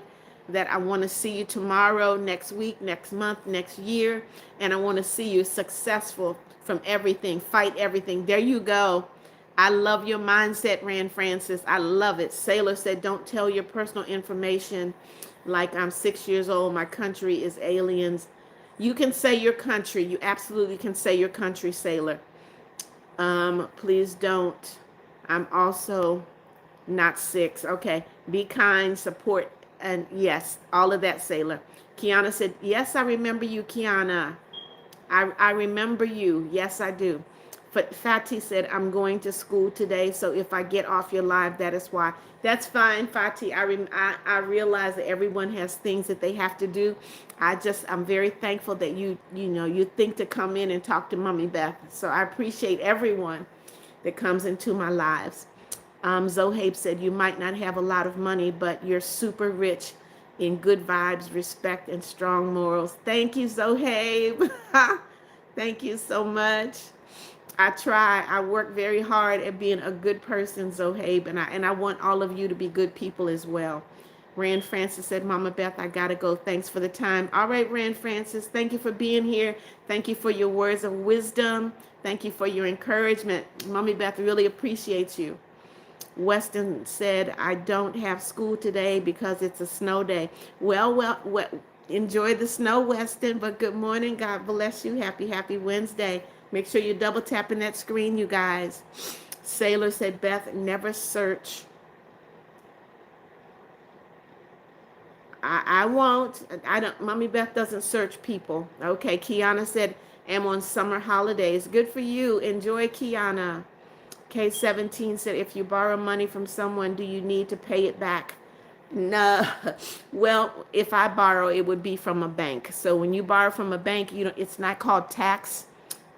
A: that. I want to see you tomorrow, next week, next month, next year. And I want to see you successful from everything. Fight everything. There you go. I love your mindset, Rand Francis. I love it. Sailor said, don't tell your personal information like I'm 6 years old. My country is aliens. You can say your country. You absolutely can say your country, Sailor. Please don't. I'm also not 6. Okay. Be kind, support, and yes, all of that, Sailor. Kiana said, yes, I remember you, Kiana. I remember you. Yes, I do. But Fatih said, I'm going to school today, so if I get off your live, that is why. That's fine, Fatih. I realize that everyone has things that they have to do. I'm very thankful that you think to come in and talk to Mommy Beth. So I appreciate everyone that comes into my lives. Zohabe said, you might not have a lot of money, but you're super rich in good vibes, respect, and strong morals. Thank you, Zohabe. Thank you so much. I try. I work very hard at being a good person, Zohabe, and I want all of you to be good people as well. Rand Francis said, Mama Beth, I gotta go. Thanks for the time. All right, Rand Francis, thank you for being here. Thank you for your words of wisdom. Thank you for your encouragement. Mommy Beth really appreciates you. Weston said, I don't have school today because it's a snow day. Well, enjoy the snow, Weston, but good morning. God bless you. Happy Wednesday. Make sure you're double tapping that screen, you guys. Sailor said, Beth, never search. I won't. I don't. Mommy Beth doesn't search people. Okay. Kiana said, I'm on summer holidays. Good for you. Enjoy, Kiana. K17 said, if you borrow money from someone, do you need to pay it back? No. Well, if I borrow, it would be from a bank. So when you borrow from a bank, it's not called tax.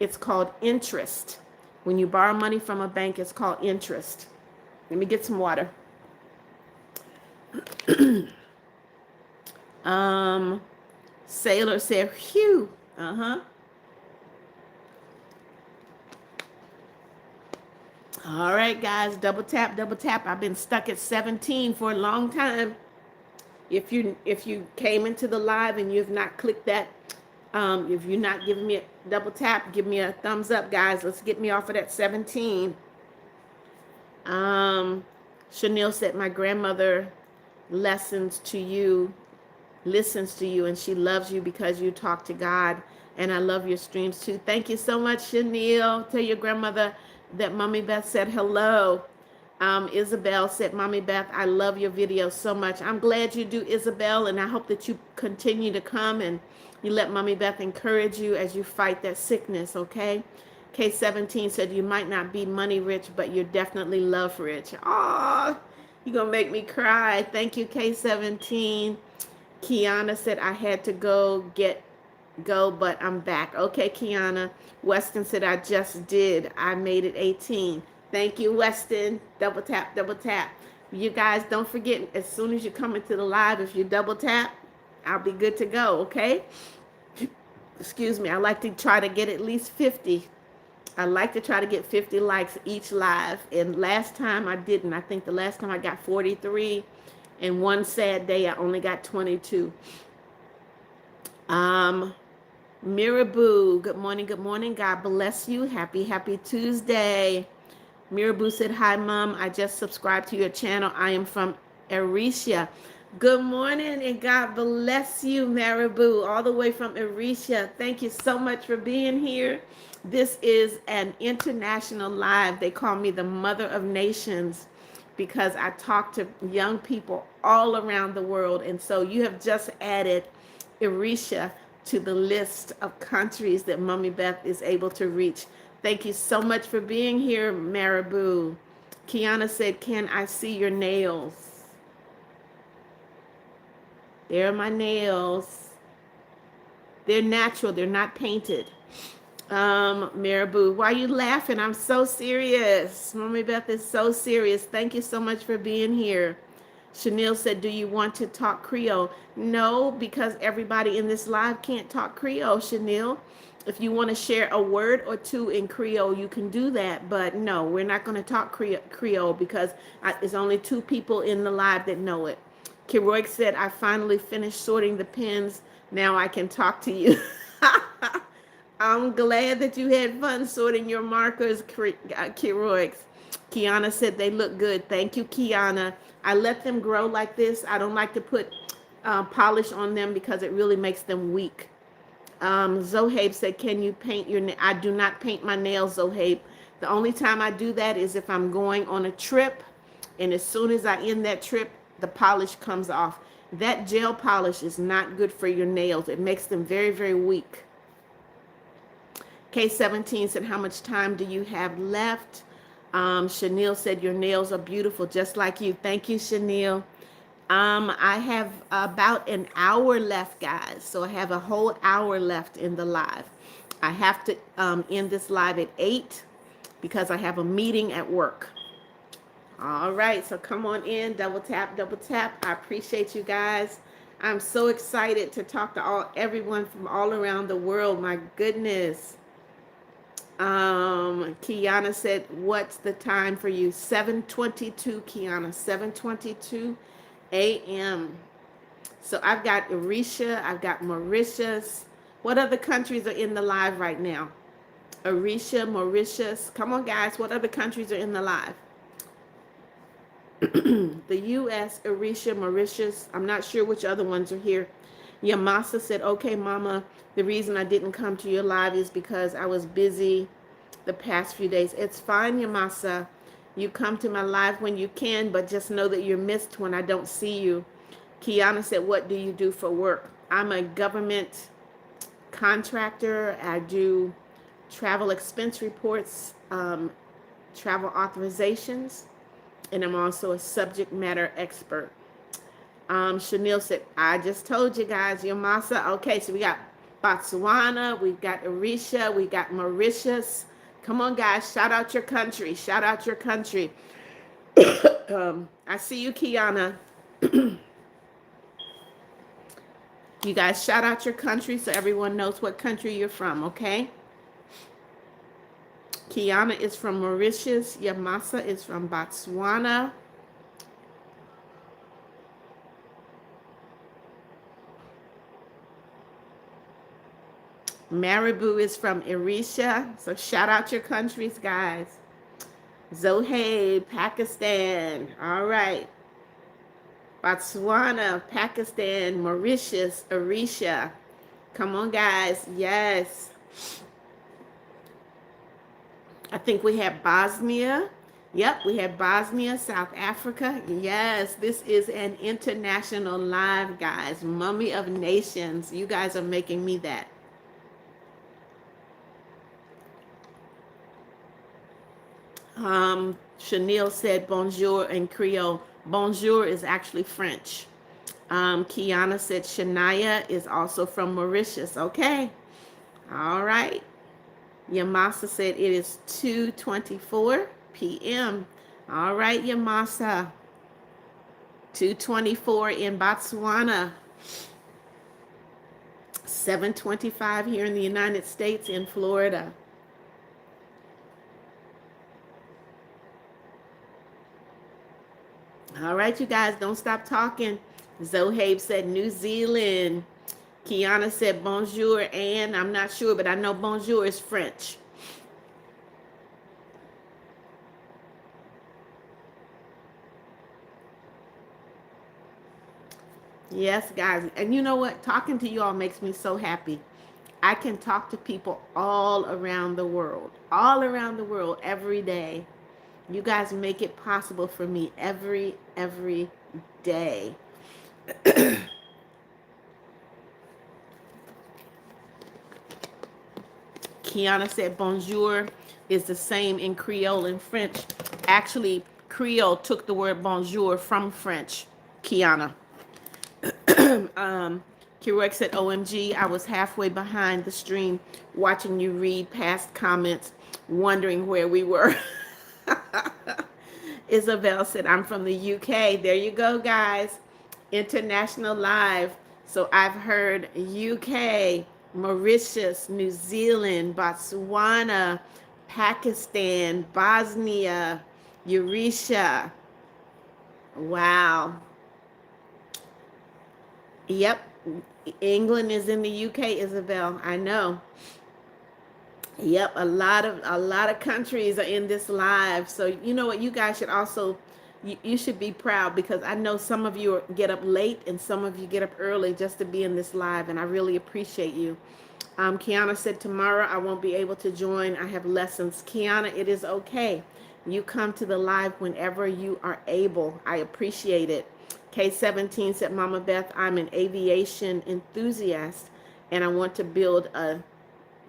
A: It's called interest. When you borrow money from a bank, it's called interest. Let me get some water. Sailor said, phew. All right, guys, double tap, double tap. I've been stuck at 17 for a long time. If you came into the live and you've not clicked that, if you're not giving me a double tap, give me a thumbs up, guys. Let's get me off of that 17. Chanel said, my grandmother listens to you, and she loves you because you talk to God. And I love your streams too. Thank you so much, Chanel. Tell your grandmother that Mommy Beth said hello. Isabel said, Mommy Beth, I love your videos so much. I'm glad you do, Isabel, and I hope that you continue to come and you let Mommy Beth encourage you as you fight that sickness, okay? K17 said, you might not be money rich, but you're definitely love rich. Oh, you're going to make me cry. Thank you, K17. Kiana said, I had to go, but I'm back. Okay, Kiana. Weston said, I just did. I made it 18. Thank you, Weston. Double tap, double tap. You guys, don't forget, as soon as you come into the live, if you double tap, I'll be good to go, okay? Excuse me. I like to try to get at least 50. I like to try to get 50 likes each live. And last time I didn't. I think the last time I got 43. And one sad day, I only got 22. Miraboo, good morning. God bless you. Happy Tuesday. Miraboo said, hi, Mom. I just subscribed to your channel. I am from Erisha. Good morning and God bless you, Marabou, all the way from Erisha. Thank you so much for being here. This is an international live. They call me the Mother of Nations because I talk to young people all around the world. And so you have just added Erisha to the list of countries that Mommy Beth is able to reach. Thank you so much for being here, Marabou. Kiana said, "Can I see your nails?" There are my nails. They're natural. They're not painted. Marabou, why are you laughing? I'm so serious. Mommy Beth is so serious. Thank you so much for being here. Chanel said, "Do you want to talk Creole?" No, because everybody in this live can't talk Creole, Chanel. If you want to share a word or two in Creole, you can do that. But no, we're not going to talk Creole because there's only two people in the live that know it. Keroik said, "I finally finished sorting the pens. Now I can talk to you." I'm glad that you had fun sorting your markers, Keroix. Kiana said they look good. Thank you, Kiana. I let them grow like this. I don't like to put polish on them because it really makes them weak. Zohabe said, "Can you paint your I do not paint my nails, Zohabe. The only time I do that is if I'm going on a trip, and as soon as I end that trip, the polish comes off. That gel polish is not good for your nails. It makes them very, very weak." K17 said, "How much time do you have left?" Chanel said, "Your nails are beautiful, just like you." Thank you, Chanel. I have about an hour left, guys. So I have a whole hour left in the live. I have to end this live at 8 because I have a meeting at work. All right, so come on in, double tap, double tap. I appreciate you guys. I'm so excited to talk to everyone from all around the world. My goodness. Kiana said, "What's the time for you?" 7:22, Kiana, 7:22 a.m. So I've got Erisha, I've got Mauritius. What other countries are in the live right now? Erisha, Mauritius. Come on, guys. What other countries are in the live? The U.S., Erisha, Mauritius. I'm not sure which other ones are here. Yamasa said, "Okay, Mama, the reason I didn't come to your live is because I was busy the past few days." It's fine, Yamasa. You come to my live when you can, but just know that you're missed when I don't see you. Kiana said, "What do you do for work?" I'm a government contractor. I do travel expense reports, travel authorizations, and I'm also a subject matter expert. Chanel said, "I just told you guys, Yamasa." Okay, so we got Botswana, we've got Erisha, we got Mauritius. Come on, guys, shout out your country. Shout out your country. I see you, Kiana. You guys shout out your country so everyone knows what country you're from, okay? Kiana is from Mauritius. Yamasa is from Botswana. Marabou is from Erisha. So shout out your countries, guys. Zohaib, Pakistan. All right. Botswana, Pakistan, Mauritius, Erisha. Come on, guys. Yes. I think we have Bosnia. Yep, we have Bosnia, South Africa. Yes, this is an international live, guys. Mummy of Nations. You guys are making me that. Chanel said bonjour in Creole. Bonjour is actually French. Kiana said Shania is also from Mauritius. Okay. All right. Yamasa said it is 2:24 p.m. All right, Yamasa. 2:24 in Botswana. 7:25 here in the United States in Florida. All right, you guys, don't stop talking. Zohabe said New Zealand. Kiana said bonjour, and I'm not sure, but I know bonjour is French. Yes, guys. And you know what? Talking to you all makes me so happy. I can talk to people all around the world every day. You guys make it possible for me every day. Kiana said bonjour is the same in Creole and French. Actually, Creole took the word bonjour from French. Kiana. Kiroek said, OMG, I was halfway behind the stream watching you read past comments, wondering where we were. Isabel said, I'm from the UK. There you go, guys. International Live. So I've heard UK, Mauritius, New Zealand, Botswana, Pakistan, Bosnia, Eurasia. Wow. Yep. England is in the UK, Isabel. I know. Yep, a lot of countries are in this live. So you know what, you guys should also you should be proud because I know some of you get up late and some of you get up early just to be in this live, and I really appreciate you. Kiana said tomorrow I won't be able to join. I have lessons. Kiana, it is okay. You come to the live whenever you are able. I appreciate it. K17 said, Mama Beth, I'm an aviation enthusiast and I want to build a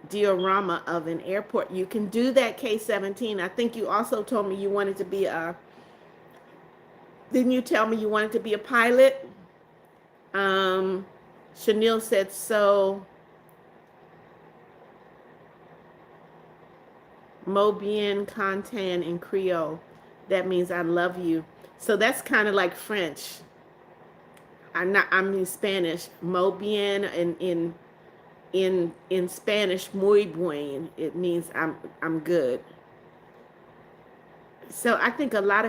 A: diorama of an airport. You can do that, K17. I think you also told me you wanted to be a, didn't you tell me you wanted to be a pilot? Chanel said, so Mo bien content in Creole. That means I love you. So that's kind of like French. I'm in Spanish. Mo bien in Spanish, muy buen. It means I'm good. So I think a lot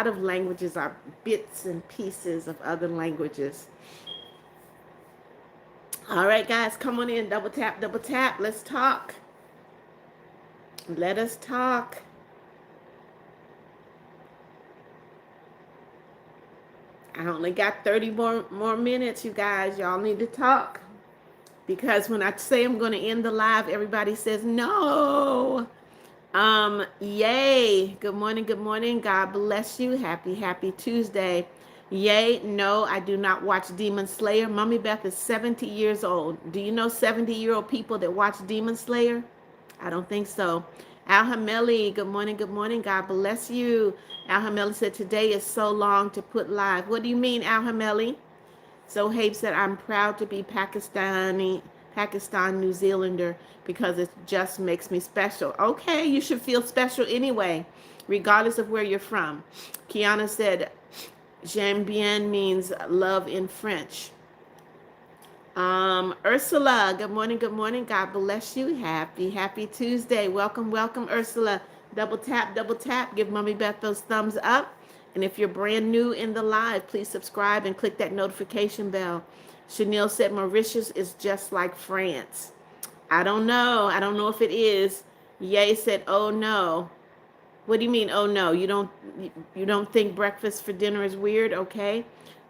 A: of languages are bits and pieces of other languages. All right, guys, come on in. Double tap, double tap. Let's talk. Let us talk. I only got 30 more minutes, you guys. Y'all need to talk. Because when I say I'm going to end the live, everybody says no. Yay. Good morning, good morning. God bless you. Happy Tuesday. Yay. No, I do not watch Demon Slayer. Mommy Beth is 70 years old. Do you know 70-year-old people that watch Demon Slayer? I don't think so. Al Hameli, good morning, good morning. God bless you. Al Hameli said, today is so long to put live. What do you mean, Al Hameli? So Habe said, I'm proud to be Pakistan, New Zealander because it just makes me special. Okay, you should feel special anyway, regardless of where you're from. Kiana said, j'aime bien means love in French. Ursula, good morning, good morning. God bless you. Happy Tuesday. Welcome, welcome, Ursula. Double tap. Give Mommy Beth those thumbs up. And if you're brand new in the live, please subscribe and click that notification bell. Chanel said Mauritius is just like France. I don't know. I don't know if it is. Ye said, oh no. What do you mean, oh no? You don't think breakfast for dinner is weird? Okay.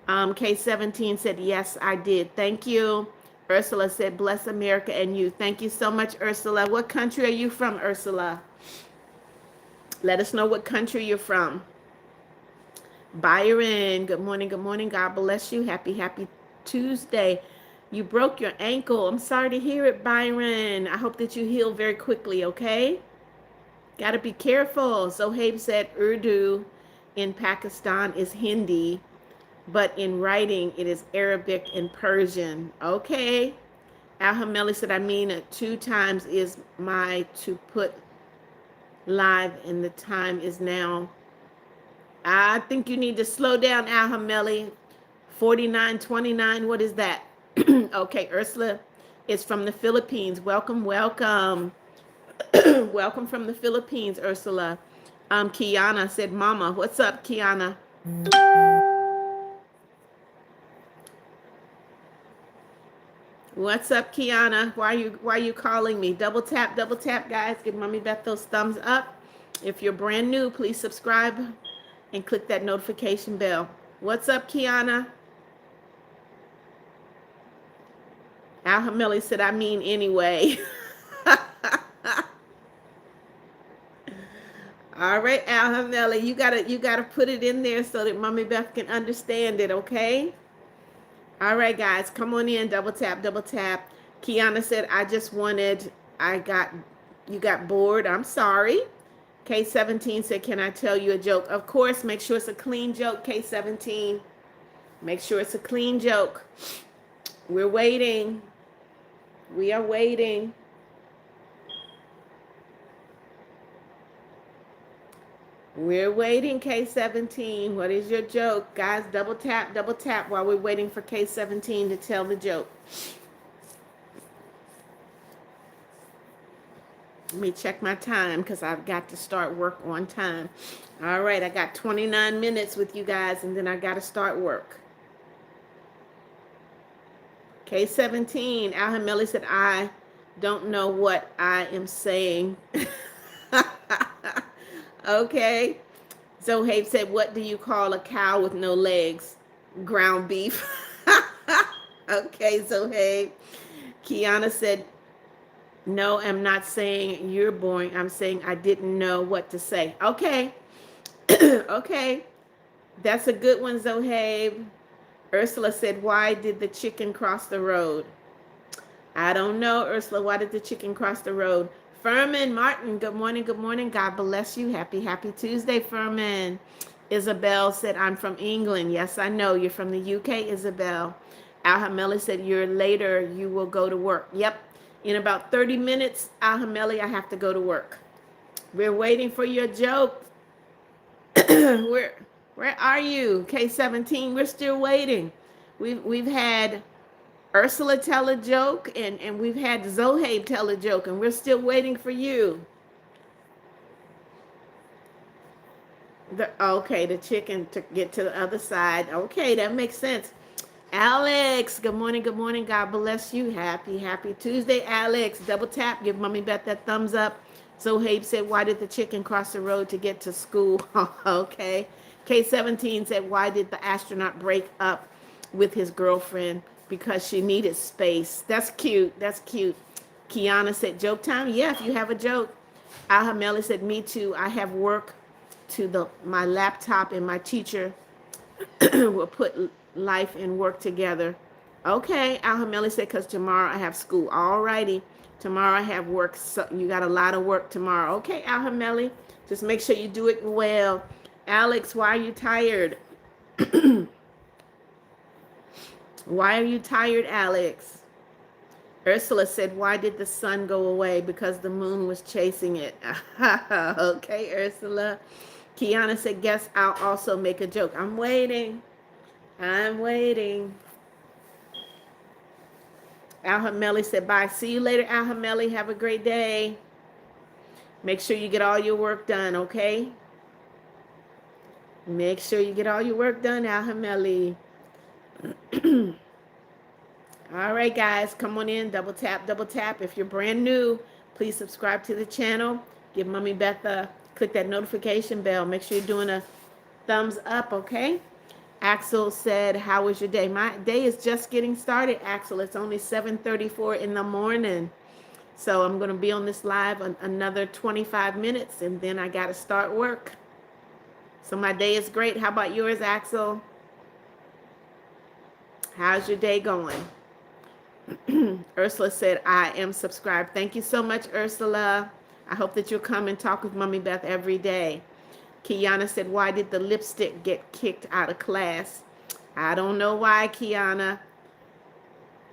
A: K17 said, yes, I did. Thank you. Ursula said, bless America and you. Thank you so much, Ursula. What country are you from, Ursula? Let us know what country you're from. Byron, good morning, good morning. God bless you. Happy Tuesday. You broke your ankle. I'm sorry to hear it, Byron. I hope that you heal very quickly, okay? Got to be careful. Zohaib said Urdu in Pakistan is Hindi, but in writing it is Arabic and Persian. Okay. Al-Hameli said, I mean, 2 times is my to put live and the time is now. I think you need to slow down, Al-Hameli. 49:29, what is that? Okay, Ursula is from the Philippines. Welcome, welcome. Welcome from the Philippines, Ursula. Kiana said, Mama. What's up, Kiana? What's up, Kiana? Why are you calling me? Double tap, guys. Give Mommy Beth those thumbs up. If you're brand new, please subscribe and click that notification bell. What's up, Kiana? Al Hameli said, I mean anyway. All right, Al Hameli, you gotta put it in there so that Mommy Beth can understand it, okay? All right, guys, come on in. Double tap, double tap. Kiana said, I got, you got bored. I'm sorry. K17 said, can I tell you a joke? Of course, make sure it's a clean joke, K17. Make sure it's a clean joke. We're waiting. We are waiting. We're waiting, K17. What is your joke? Guys, double tap while we're waiting for K17 to tell the joke. Let me check my time because I've got to start work on time. All right, I got 29 minutes with you guys, and then I got to start work. K17, Al Hameli said, I don't know what I am saying. Okay. Zohaib said, what do you call a cow with no legs? Ground beef. Okay, Zohaib. Kiana said, no, I'm not saying you're boring. I'm saying I didn't know what to say. Okay. Okay. That's a good one, Zohaib. Ursula said, why did the chicken cross the road? I don't know, Ursula. Why did the chicken cross the road? Furman Martin, good morning, good morning. God bless you. Happy, happy Tuesday, Furman. Isabel said, I'm from England. Yes, I know. You're from the UK, Isabel. Al Hameli said, you're later. You will go to work. Yep. In about 30 minutes, Al Hameli, I have to go to work. We're waiting for your joke. Where are you? K17, we're still waiting. We've had Ursula tell a joke, and we've had Zohaib tell a joke, and we're still waiting for you. Okay, the chicken to get to the other side. Okay, that makes sense. Alex, good morning, good morning. God bless you. Happy, happy Tuesday, Alex. Double tap, give Mommy Beth that thumbs up. Zohaib said, why did the chicken cross the road to get to school? Okay. K17 said, why did the astronaut break up with his girlfriend? Because she needed space. That's cute. That's cute. Kiana said, joke time? Yeah, if you have a joke. Al Hameli said, me too. I have work to my laptop, and my teacher will put life and work together. Okay, Al Hameli said, because tomorrow I have school. All righty. Tomorrow I have work. So you got a lot of work tomorrow. Okay, Al Hameli. Just make sure you do it well. Alex, why are you tired? Why are you tired, Alex? Ursula said, why did the sun go away? Because the moon was chasing it. Okay, Ursula. Kiana said, guess I'll also make a joke. I'm waiting. I'm waiting. Al Hameli said, bye. See you later, Al Hameli. Have a great day. Make sure you get all your work done, okay? Make sure you get all your work done, Al Hameli. All right, guys, come on in. Double tap, double tap. If you're brand new, please subscribe to the channel. Give Mommy Beth click that notification bell. Make sure you're doing a thumbs up, okay? Axel said, how was your day? My day is just getting started, Axel. It's only 7:34 in the morning. So I'm going to be on this live another 25 minutes, and then I got to start work. So my day is great. How about yours, Axel? How's your day going? Ursula said, I am subscribed. Thank you so much, Ursula. I hope that you'll come and talk with Mommy Beth every day. Kiana said, why did the lipstick get kicked out of class? I don't know why, Kiana.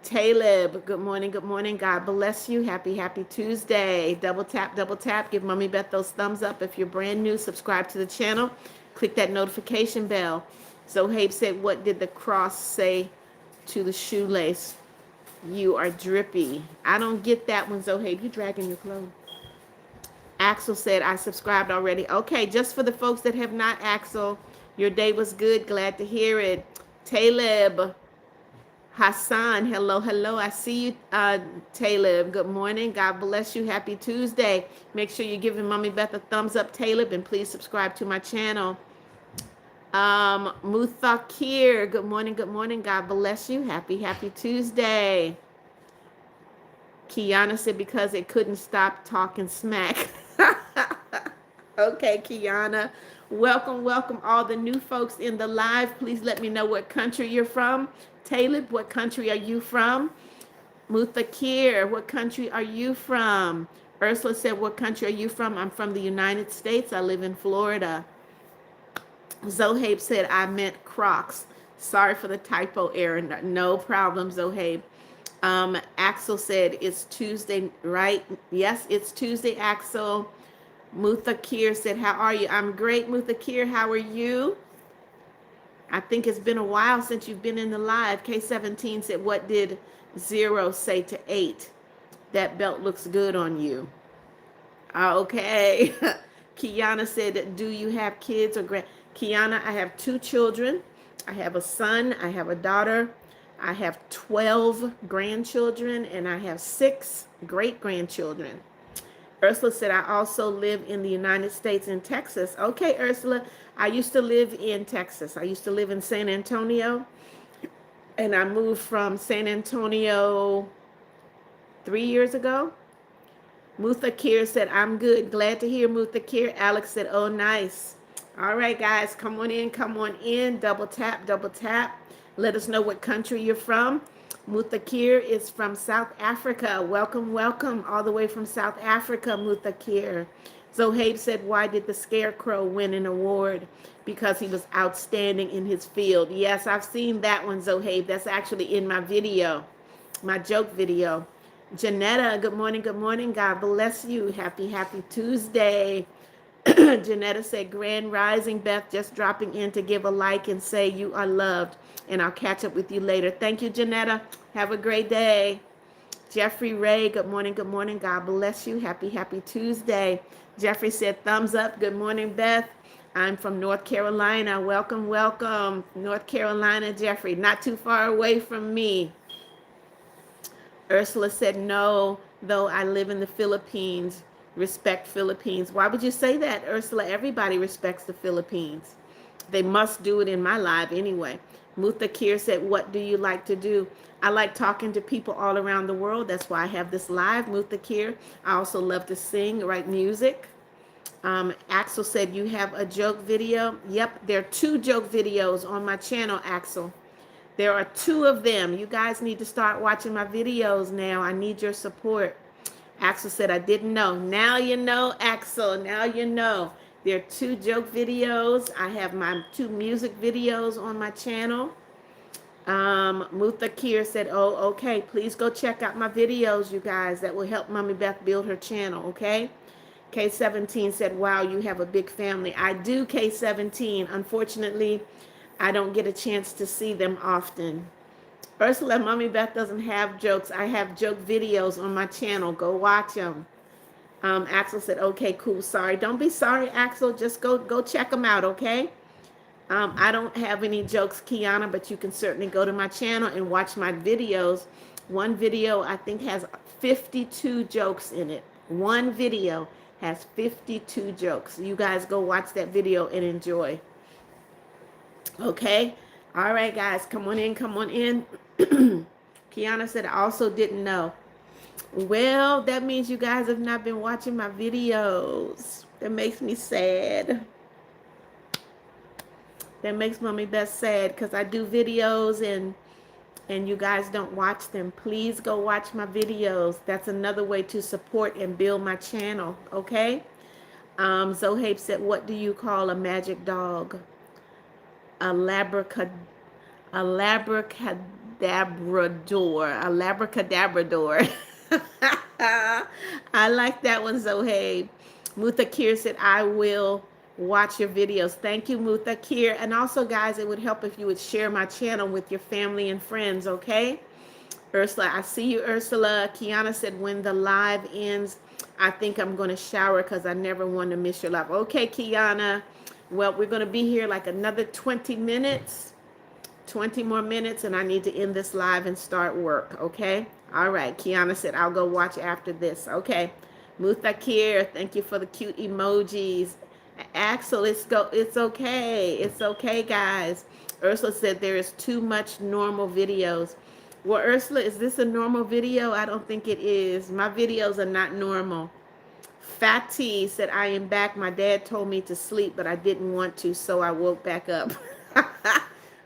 A: Taleb, good morning, good morning. God bless you. Happy, happy Tuesday. Double tap, double tap. Give Mommy Beth those thumbs up. If you're brand new, subscribe to the channel. Click that notification bell. Zohaib said, what did the cross say to the shoelace? You are drippy. I don't get that one, Zohaib. You dragging your clothes. Axel said, I subscribed already. Okay, just for the folks that have not, Axel, your day was good. Glad to hear it. Taleb, Hassan, hello, hello. I see you, Taleb. Good morning. God bless you. Happy Tuesday. Make sure you're giving Mommy Beth a thumbs up, Taleb, and please subscribe to my channel. Muthakir, good morning, good morning. God bless you. Happy, happy Tuesday. Kiana said because it couldn't stop talking smack. Okay, Kiana. Welcome, welcome all the new folks in the live. Please let me know what country you're from. Talib, what country are you from? Muthakir, what country are you from? Ursula said, what country are you from? I'm from the United States. I live in Florida. Zohabe said, I meant Crocs. Sorry for the typo error. No problem, Zohabe. Axel said, it's Tuesday, right? Yes, it's Tuesday, Axel. Muthakir said, how are you? I'm great, Muthakir. How are you? I think it's been a while since you've been in the live. K17 said, what did 0 say to 8? That belt looks good on you. Okay. Kiana said, do you have kids or grand? Kiana, I have 2 children. I have a son. I have a daughter. I have 12 grandchildren, and I have 6 great-grandchildren. Ursula said, I also live in the United States in Texas. Okay, Ursula, I used to live in Texas. I used to live in San Antonio, and I moved from San Antonio 3 years ago. Muthakir said, I'm good. Glad to hear, Muthakir. Alex said, oh, nice. All right, guys, come on in, come on in. Double tap, double tap. Let us know what country you're from. Muthakir is from South Africa. Welcome, welcome, all the way from South Africa, Muthakir. Zohabe said, why did the Scarecrow win an award? Because he was outstanding in his field. Yes, I've seen that one, Zohabe. That's actually in my video, my joke video. Janetta, good morning, good morning. God bless you. Happy, happy Tuesday. Janetta said, Grand Rising, Beth, just dropping in to give a like and say you are loved. And I'll catch up with you later. Thank you, Janetta. Have a great day. Jeffrey Ray, good morning, good morning. God bless you. Happy, happy Tuesday. Jeffrey said, thumbs up. Good morning, Beth. I'm from North Carolina. Welcome, welcome. North Carolina, Jeffrey. Not too far away from me. Ursula said, no, though I live in the Philippines. Respect Philippines. Why would you say that, Ursula? Everybody respects the Philippines. They must do it in my live anyway. Muthakir said, what do you like to do? I like talking to people all around the world. That's why I have this live, Muthakir. I also love to sing, write music. Axel said, you have a joke video? Yep, there are 2 joke videos on my channel, Axel. There are 2 of them. You guys need to start watching my videos now. I need your support. Axel said, I didn't know. Now you know, Axel. Now you know. There are 2 joke videos. I have my 2 music videos on my channel. Muthakir said, oh, okay. Please go check out my videos, you guys. That will help Mommy Beth build her channel, okay? K17 said, wow, you have a big family. I do, K17. Unfortunately, I don't get a chance to see them often. Ursula, Mommy Beth doesn't have jokes. I have joke videos on my channel. Go watch them. Axel said, okay, cool. Sorry. Don't be sorry, Axel. Just go check them out, okay? I don't have any jokes, Kiana, but you can certainly go to my channel and watch my videos. One video, I think, has 52 jokes in it. One video has 52 jokes. You guys go watch that video and enjoy. Okay? All right, guys. Come on in. Come on in. Kiana said, I also didn't know. Well, that means you guys have not been watching my videos. That makes me sad. That makes Mommy Beth sad because I do videos and you guys don't watch them. Please go watch my videos. That's another way to support and build my channel, okay? Zohabe said, what do you call a magic dog? A labracadabrador. A labracadabrador. I like that one, Zohabe. Muthakir said, I will watch your videos. Thank you, Muthakir. And also, guys, it would help if you would share my channel with your family and friends, okay? Ursula, I see you, Ursula. Kiana said, when the live ends, I think I'm going to shower because I never want to miss your live. Okay, Kiana. Well, we're going to be here like another 20 minutes. 20 more minutes, and I need to end this live and start work, okay? All right, Kiana said, I'll go watch after this. Okay. Muthakir, thank you for the cute emojis. Axel, it's okay. It's okay, guys. Ursula said there is too much normal videos. Well, Ursula, is this a normal video? I don't think it is. My videos are not normal. Fatty said, I am back. My dad told me to sleep, but I didn't want to, so I woke back up.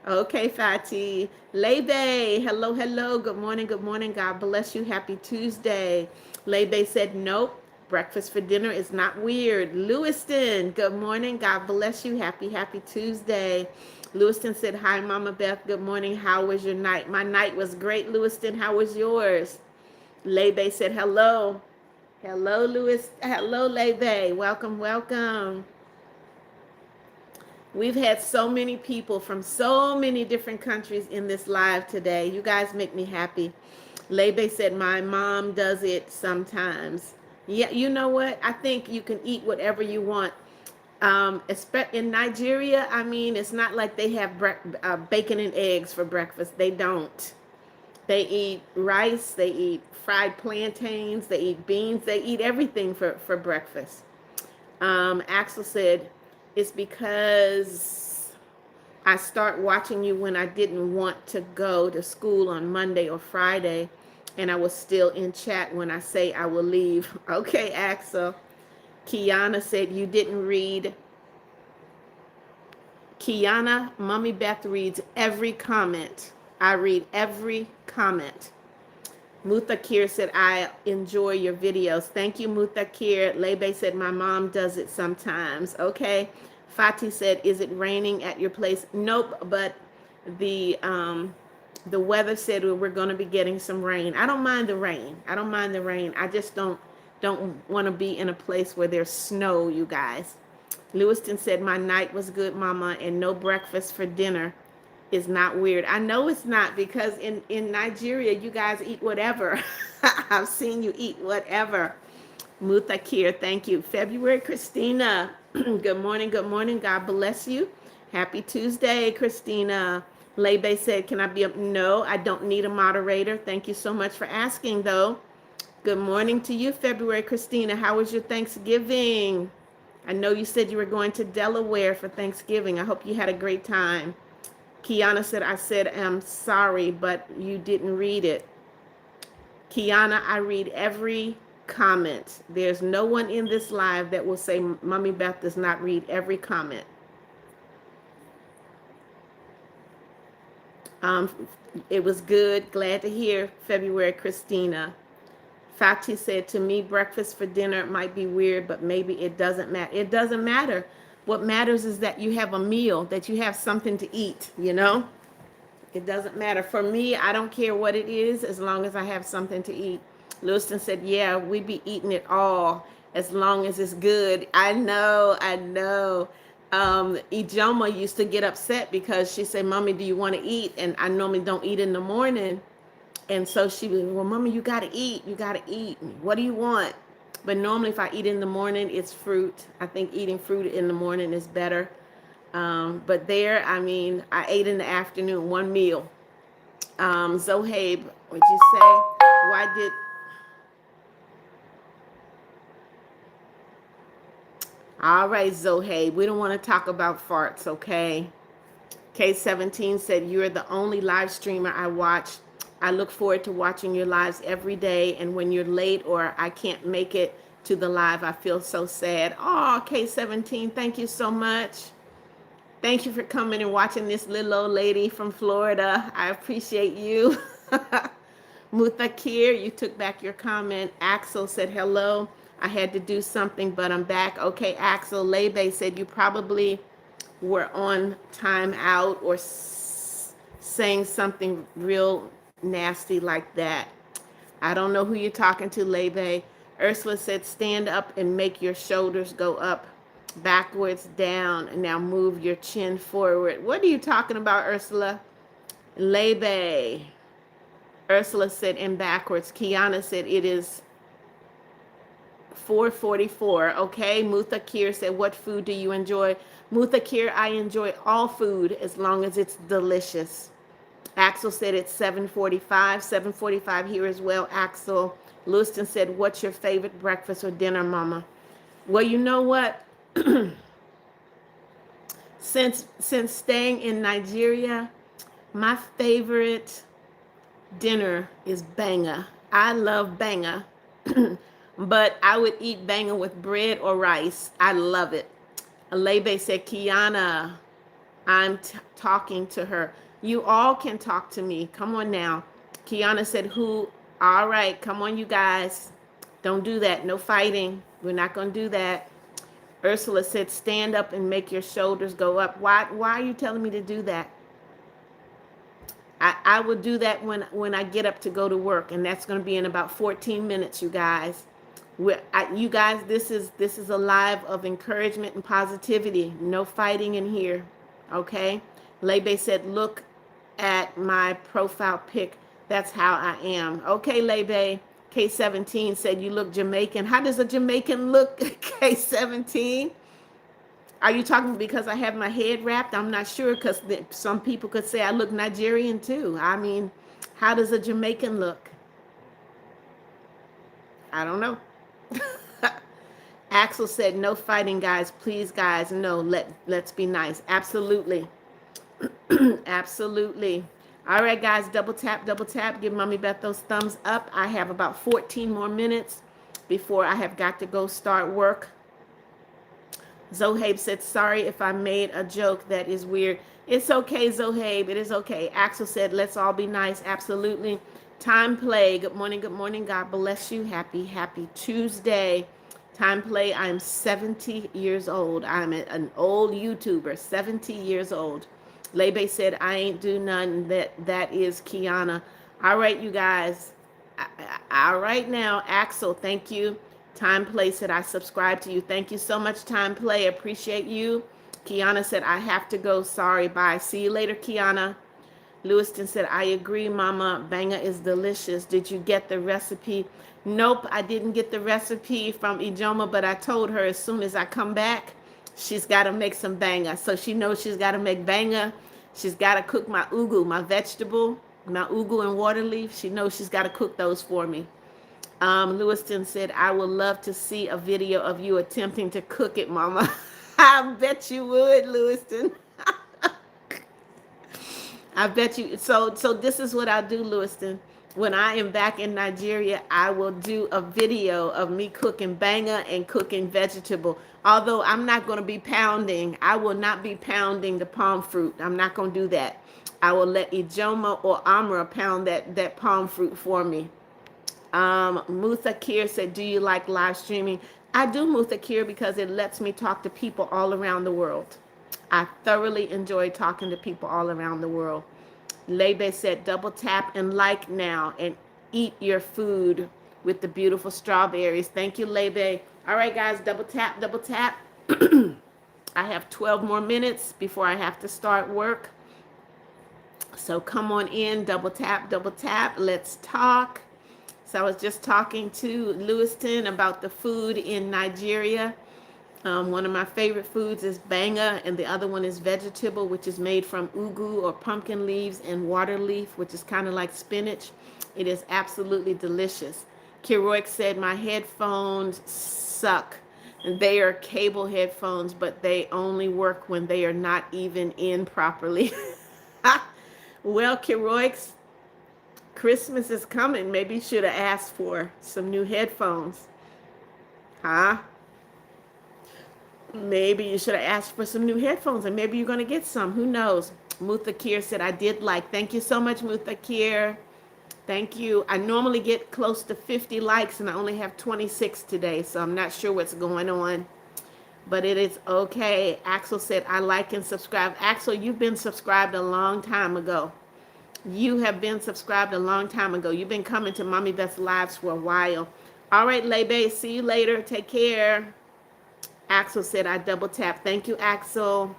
A: Okay, Fatty. Lebe, hello, hello. Good morning, good morning. God bless you. Happy Tuesday. Lebe said, nope. Breakfast for dinner is not weird. Lewiston, good morning. God bless you. Happy Tuesday. Lewiston said, hi, Mama Beth. Good morning. How was your night? My night was great, Lewiston. How was yours? Lebe said, hello. Hello, Louis. Hello, Leve. Welcome, welcome. We've had so many people from so many different countries in this live today. You guys make me happy. Lebe said, my mom does it sometimes. Yeah, you know what? I think you can eat whatever you want. In Nigeria, I mean, it's not like they have bacon and eggs for breakfast. They don't. They eat rice, they eat fried plantains, they eat beans, they eat everything for breakfast. Axel said, it's because I start watching you when I didn't want to go to school on Monday or Friday, and I was still in chat when I say I will leave. Okay, Axel. Kiana said, you didn't read. Kiana, Mommy Beth reads every comment. I read every comment. Muthakir said, I enjoy your videos. Thank you, Muthakir. Lebe said, my mom does it sometimes. Okay. Fatih said, is it raining at your place? Nope, but the weather said we're going to be getting some rain. I don't mind the rain. I don't mind the rain. I just don't want to be in a place where there's snow, you guys. Lewiston said, my night was good, Mama, and no breakfast for dinner is not weird. I know it's not, because in Nigeria, you guys eat whatever. I've seen you eat whatever. Muthakir, thank you. February, Christina. Good morning, good morning. God bless you. Happy Tuesday, Christina. Lebe said, can I be up? No, I don't need a moderator. Thank you so much for asking, though. Good morning to you, February, Christina. How was your Thanksgiving? I know you said you were going to Delaware for Thanksgiving. I hope you had a great time. Kiana said, I said, I'm sorry, but you didn't read it. Kiana, I read every comment. There's no one in this live that will say Mommy Beth does not read every comment. It was good. Glad to hear, February, Christina. Fatih said, to me, breakfast for dinner might be weird, but maybe it doesn't matter. It doesn't matter. What matters is that you have a meal, that you have something to eat, you know? It doesn't matter. For me, I don't care what it is as long as I have something to eat. Lewiston said, yeah, we be eating it all as long as it's good. I know, I know. Ijoma used to get upset because she said, Mommy, do you want to eat? And I normally don't eat in the morning. And so she was, well, Mommy, you got to eat. You got to eat. What do you want? But normally if I eat in the morning, it's fruit. I think eating fruit in the morning is better. But there, I mean, I ate in the afternoon, one meal. Zohaib, what'd you say? Why did... All right, Zohaib, we don't want to talk about farts, okay? K17 said, you're the only live streamer I watch. I look forward to watching your lives every day. And when you're late or I can't make it to the live, I feel so sad. Oh, K17, thank you so much. Thank you for coming and watching this little old lady from Florida. I appreciate you. Muthakir, you took back your comment. Axel said, hello. I had to do something, but I'm back. Okay, Axel. Lebe said you probably were on time out or saying something real nasty like that. I don't know who you're talking to, Lebe. Ursula said, stand up and make your shoulders go up, backwards, down, and now move your chin forward. What are you talking about, Ursula? Lebe. Ursula said, and backwards. Kiana said, it is 4:44. Okay. Muthakir said, what food do you enjoy? Muthakir, I enjoy all food as long as it's delicious. Axel said it's 7:45. 7:45 here as well, Axel. Lewiston said, what's your favorite breakfast or dinner, Mama? Well, you know what? Since staying in Nigeria, my favorite dinner is banga. I love banga, but I would eat banga with bread or rice. I love it. Alebe said, Kiana, I'm talking to her. You all can talk to me. Come on now. Kiana said, who? All right, come on, you guys. Don't do that. No fighting. We're not going to do that. Ursula said, stand up and make your shoulders go up. Why are you telling me to do that? I will do that when I get up to go to work, and that's going to be in about 14 minutes, you guys. You guys, this is a live of encouragement and positivity. No fighting in here, okay? Lebe said, look at my profile pic. That's how I am. Okay, Lebe. K17 said, you look Jamaican. How does a Jamaican look, K17? Are you talking because I have my head wrapped? I'm not sure, because some people could say I look Nigerian too. I mean, how does a Jamaican look? I don't know. Axel said, no fighting, guys. Please, guys, no, let's be nice. Absolutely. Absolutely. All right, guys, double tap, double tap. Give Mommy Beth those thumbs up. I have about 14 more minutes before I have got to go start work. Zohabe said, sorry if I made a joke that is weird. It's okay, Zohabe. It is okay. Axel said, let's all be nice. Absolutely. Time play. Good morning. Good morning. God bless you. Happy Tuesday. Time play. I'm 70 years old. I'm an old YouTuber, 70 years old. Lebe said, I ain't do none. That is Kiana. All right, you guys. All right now, Axel, thank you. Time Play said, I subscribe to you. Thank you so much, Time Play. Appreciate you. Kiana said, I have to go. Sorry. Bye. See you later, Kiana. Lewiston said, I agree, Mama. Banga is delicious. Did you get the recipe? Nope, I didn't get the recipe from Ijoma, but I told her as soon as I come back, she's got to make some banga. So she knows she's got to make banga. She's got to cook my ugu, my vegetable, my ugu and water leaf. She knows she's got to cook those for me. Lewiston said, I would love to see a video of you attempting to cook it, Mama. I bet you would, Lewiston. I bet you. So this is what I'll do, Lewiston. When I am back in Nigeria, I will do a video of me cooking banga and cooking vegetable. Although I'm not going to be pounding. I will not be pounding the palm fruit. I'm not going to do that. I will let Ijoma or Amra pound that palm fruit for me. Muthakir said, do you like live streaming? I do, Muthakir, because it lets me talk to people all around the world. I thoroughly enjoy talking to people all around the world. Lebe said, double tap and like now and eat your food with the beautiful strawberries. Thank you, Lebe. All right, guys, double tap, double tap. I have 12 more minutes before I have to start work. So come on in, double tap, double tap. Let's talk. So I was just talking to Lewiston about the food in Nigeria. One of my favorite foods is banga, and the other one is vegetable, which is made from ugu or pumpkin leaves and water leaf, which is kind of like spinach. It is absolutely delicious. Kiroik said, my headphones suck. They are cable headphones, but they only work when they are not even in properly. Well, Kiroik, Christmas is coming. Maybe you should have asked for some new headphones. Huh? Maybe you should have asked for some new headphones, and maybe you're going to get some. Who knows? Muthakir said, I did like. Thank you so much, Muthakir. Thank you. I normally get close to 50 likes, and I only have 26 today, so I'm not sure what's going on. But it is okay. Axel said, I like and subscribe. Axel, you've been subscribed a long time ago. You have been subscribed a long time ago. You've been coming to Mommy Beth's lives for a while. All right, Lebe, see you later. Take care. Axel said, I double tap. Thank you, Axel.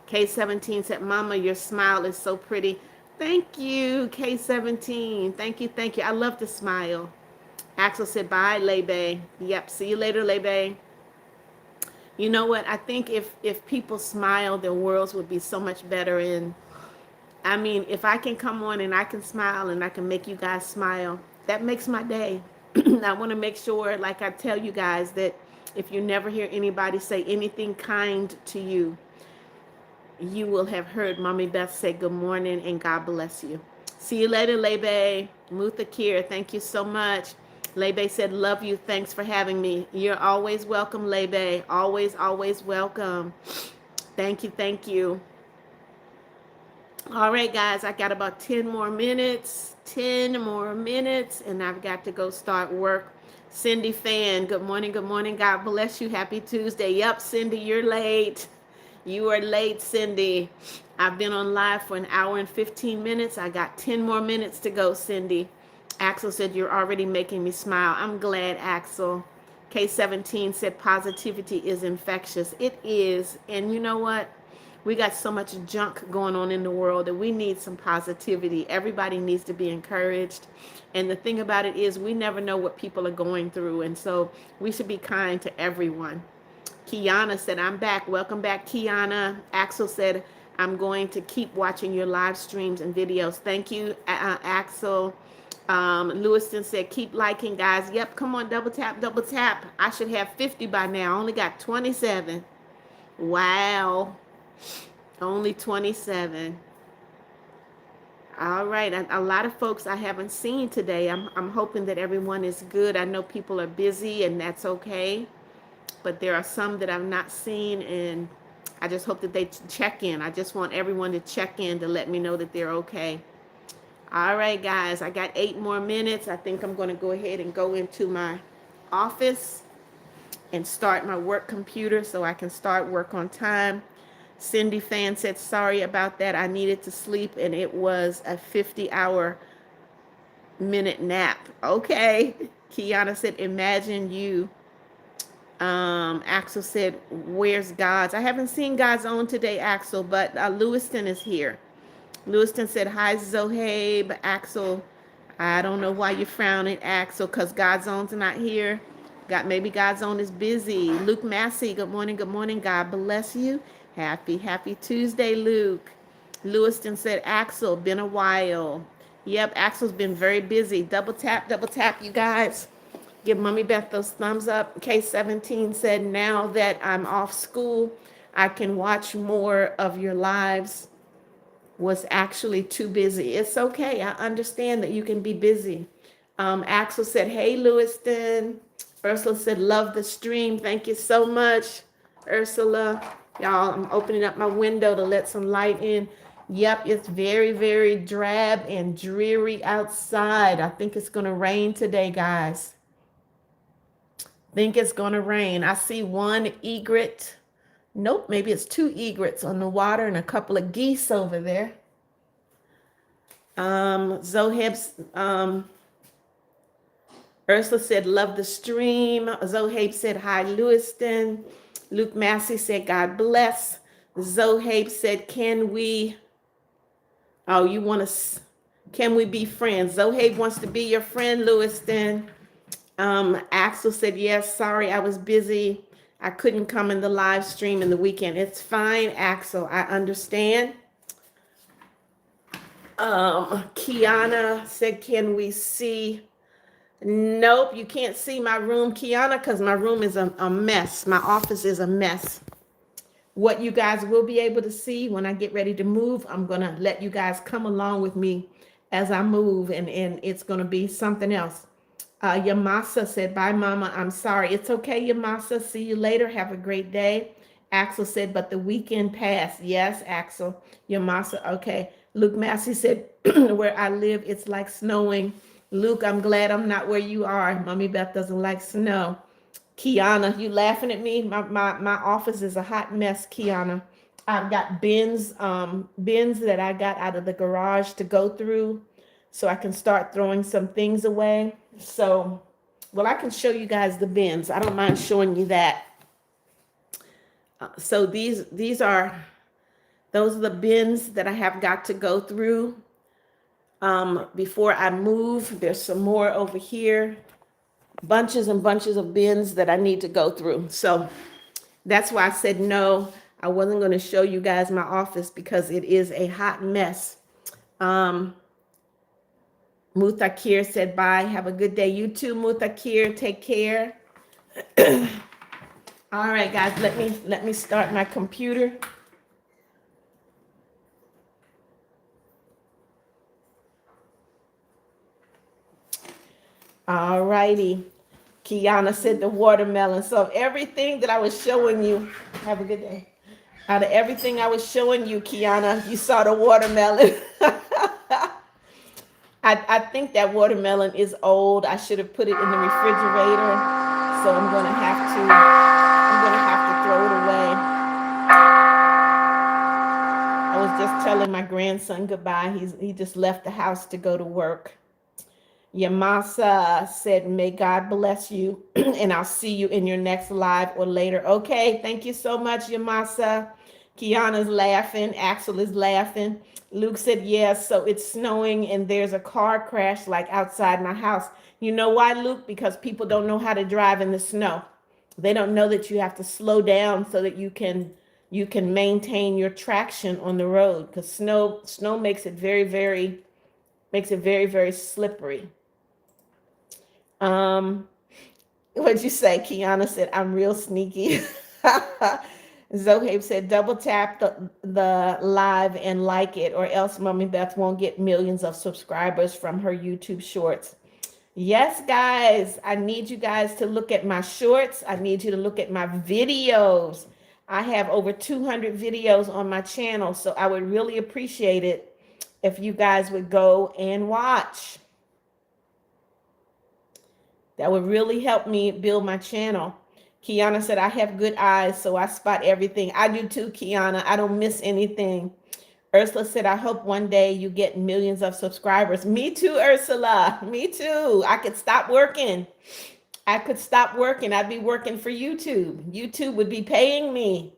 A: K17 said, Mama, your smile is so pretty. Thank you, K17. Thank you, thank you. I love to smile. Axel said, bye, Lebe. Yep, see you later, Lebe. You know what? I think if people smile, their worlds would be so much better. And I mean, if I can come on and I can smile and I can make you guys smile, that makes my day. I want to make sure, like I tell you guys, that if you never hear anybody say anything kind to you, you will have heard Mommy Beth say good morning and God bless you. See you later, Lebe. Muthakir, thank you so much. Lebe said, love you. Thanks for having me. You're always welcome, Lebe. Always, always welcome. Thank you, thank you. All right, guys, I got about 10 more minutes. 10 more minutes, and I've got to go start work. Cindy Fan, good morning, good morning. God bless you. Happy Tuesday. Yep, Cindy, you're late. You are late, Cindy. I've been on live for an hour and 15 minutes. I got 10 more minutes to go, Cindy. Axel said, you're already making me smile. I'm glad, Axel. K17 said, positivity is infectious. It is. And you know what? We got so much junk going on in the world that we need some positivity. Everybody needs to be encouraged. And the thing about it is we never know what people are going through. And so we should be kind to everyone. Kiana said, I'm back. Welcome back, Kiana. Axel said, I'm going to keep watching your live streams and videos. Thank you, Axel. Lewiston said, keep liking, guys. Yep, come on, double tap, double tap. I should have 50 by now. I only got 27. Wow. Only 27. All right. A lot of folks I haven't seen today. I'm hoping that everyone is good. I know people are busy, and that's okay. But there are some that I've not seen, and I just hope that they check in. I just want everyone to check in to let me know that they're okay. All right, guys, I got 8 more minutes. I think I'm going to go ahead and go into my office and start my work computer so I can start work on time. Cindy Fan said, sorry about that. I needed to sleep, and it was a 50-hour-minute nap. Okay. Kiana said, imagine you. Axel said, where's God's? I haven't seen God's on today, Axel, but Lewiston is here. Lewiston said, hi, Zohabe. Axel, I don't know why you're frowning, Axel, because God's own's not here. Maybe God's own is busy. Luke Massey, good morning, good morning. God bless you. Happy Tuesday, Luke. Lewiston said, Axel, been a while. Yep, Axel's been very busy. Double tap, you guys. Give Mommy Beth those thumbs up. K17 said, now that I'm off school, I can watch more of your lives. Was actually too busy. It's okay. I understand that you can be busy. Axel said, hey, Lewiston. Ursula said, love the stream. Thank you so much, Ursula. Y'all, I'm opening up my window to let some light in. Yep, it's very, very drab and dreary outside. I think it's going to rain today, guys. Think it's going to rain. I see one egret. Nope, maybe it's 2 egrets on the water and a couple of geese over there. Zoheb's, Ursula said, love the stream. Zohabe said, hi, Lewiston. Luke Massey said, God bless. Zohabe said, can we be friends? Zohabe wants to be your friend, Lewiston. Axel said, yes, sorry, I was busy. I couldn't come in the live stream in the weekend. It's fine, Axel. I understand. Kiana said, can we see? Nope, you can't see my room, Kiana, because my room is a mess. My office is a mess. What you guys will be able to see when I get ready to move, I'm going to let you guys come along with me as I move, and it's going to be something else. Yamasa said, bye, Mama. I'm sorry. It's okay, Yamasa. See you later. Have a great day. Axel said, but the weekend passed. Yes, Axel. Yamasa, okay. Luke Massey said, where I live, it's like snowing. Luke, I'm glad I'm not where you are. Mommy Beth doesn't like snow. Kiana, you laughing at me? My office is a hot mess, Kiana. I've got bins that I got out of the garage to go through so I can start throwing some things away. So, well, I can show you guys the bins. I don't mind showing you that. So those are the bins that I have got to go through before I move. There's some more over here. Bunches and bunches of bins that I need to go through. So that's why I said no. I wasn't going to show you guys my office because it is a hot mess. Muthakir said bye. Have a good day. You too, Muthakir. Take care. All right, guys, let me start my computer. All righty. Kiana said the watermelon. So everything that I was showing you, have a good day. Out of everything I was showing you, Kiana, you saw the watermelon. I think that watermelon is old. I should have put it in the refrigerator. So I'm gonna have to throw it away. I was just telling my grandson goodbye. He just left the house to go to work. Yamasa said, may God bless you, and I'll see you in your next live or later. Okay, thank you so much, Yamasa. Kiana's laughing. Axel is laughing. Luke said, yes, so it's snowing and there's a car crash like outside my house. You know why, Luke? Because people don't know how to drive in the snow. They don't know that you have to slow down so that you can maintain your traction on the road, because snow makes it very slippery. What'd you say? Kiana said, I'm real sneaky. Zohabe said, double tap the live and like it, or else Mommy Beth won't get millions of subscribers from her YouTube shorts. Yes, guys, I need you guys to look at my shorts. I need you to look at my videos. I have over 200 videos on my channel, so I would really appreciate it if you guys would go and watch. That would really help me build my channel. Kiana said, I have good eyes, so I spot everything. I do too, Kiana. I don't miss anything. Ursula said, I hope one day you get millions of subscribers. Me too, Ursula. Me too. I could stop working. I'd be working for YouTube. YouTube would be paying me.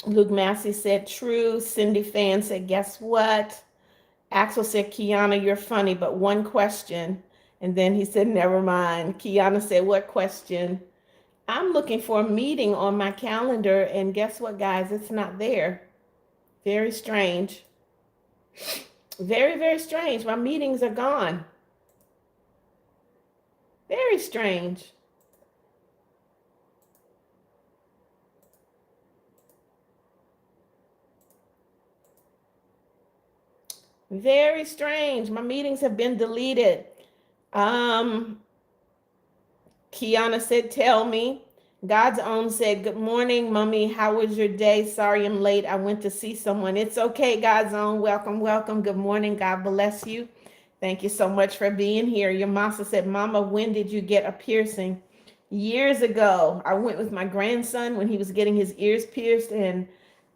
A: Luke Massey said, true. Cindy Fan said, guess what? Axel said, Kiana, you're funny, but one question. And then he said, never mind. Kiana said, what question? I'm looking for a meeting on my calendar, and guess what, guys? It's not there. Very strange. Very strange. My meetings are gone. Very strange. Very strange. My meetings have been deleted. Kiana said, tell me. God's Own said, good morning, Mommy. How was your day? Sorry I'm late. I went to see someone. It's okay, God's Own. Welcome, welcome. Good morning. God bless you. Thank you so much for being here. Your mama said, Mama, when did you get a piercing? Years ago. I went with my grandson when he was getting his ears pierced, and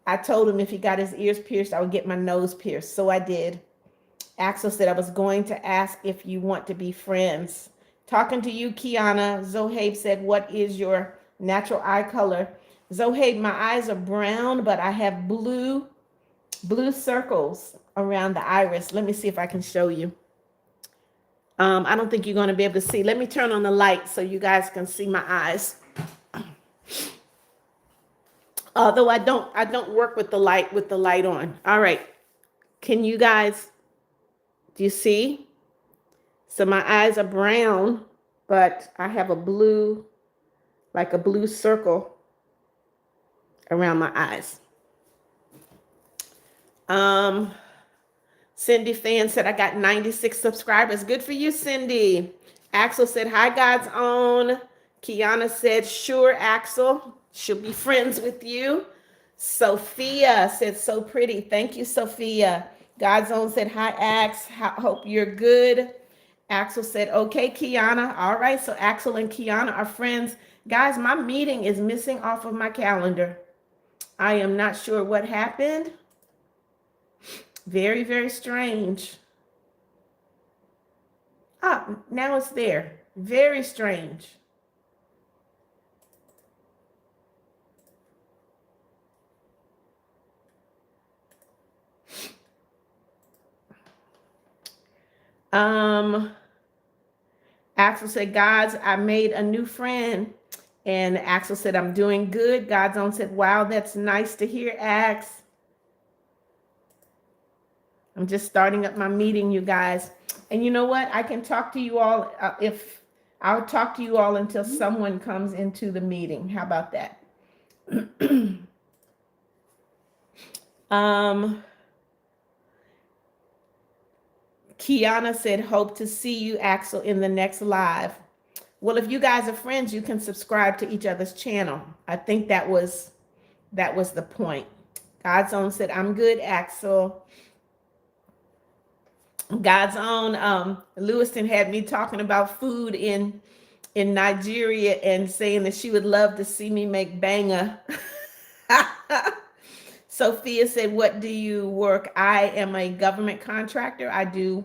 A: I told him if he got his ears pierced, I would get my nose pierced. So I did. Axel said, I was going to ask if you want to be friends. Talking to you, Kiana. Zohabe said, what is your natural eye color? Zohabe, my eyes are brown, but I have blue circles around the iris. Let me see if I can show you. I don't think you're going to be able to see. Let me turn on the light so you guys can see my eyes. Although I don't work with the light on. All right. Can you guys, do you see? So my eyes are brown, but I have a blue circle around my eyes. Cindy Fan said, I got 96 subscribers. Good for you, Cindy. Axel said, hi, God's Own. Kiana said, sure, Axel. She'll be friends with you. Sophia said, so pretty. Thank you, Sophia. God's Own said, hi, Ax. Hope you're good. Axel said, okay, Kiana. All right, so Axel and Kiana are friends. Guys, my meeting is missing off of my calendar. I am not sure what happened. Very strange. Ah, now it's there. Very strange. Axel said, God's, I made a new friend. And Axel said, I'm doing good. God's Own said, wow, that's nice to hear, Ax. I'm just starting up my meeting, you guys. And you know what? I can talk to you all if I'll talk to you all until someone comes into the meeting. How about that? um, Kiana said, hope to see you, Axel, in the next live. Well, if you guys are friends, you can subscribe to each other's channel. I think that was the point. God's Own said, I'm good, Axel. God's Own, Lewiston had me talking about food in Nigeria and saying that she would love to see me make banga. Sophia said, what do you work? I am a government contractor. I do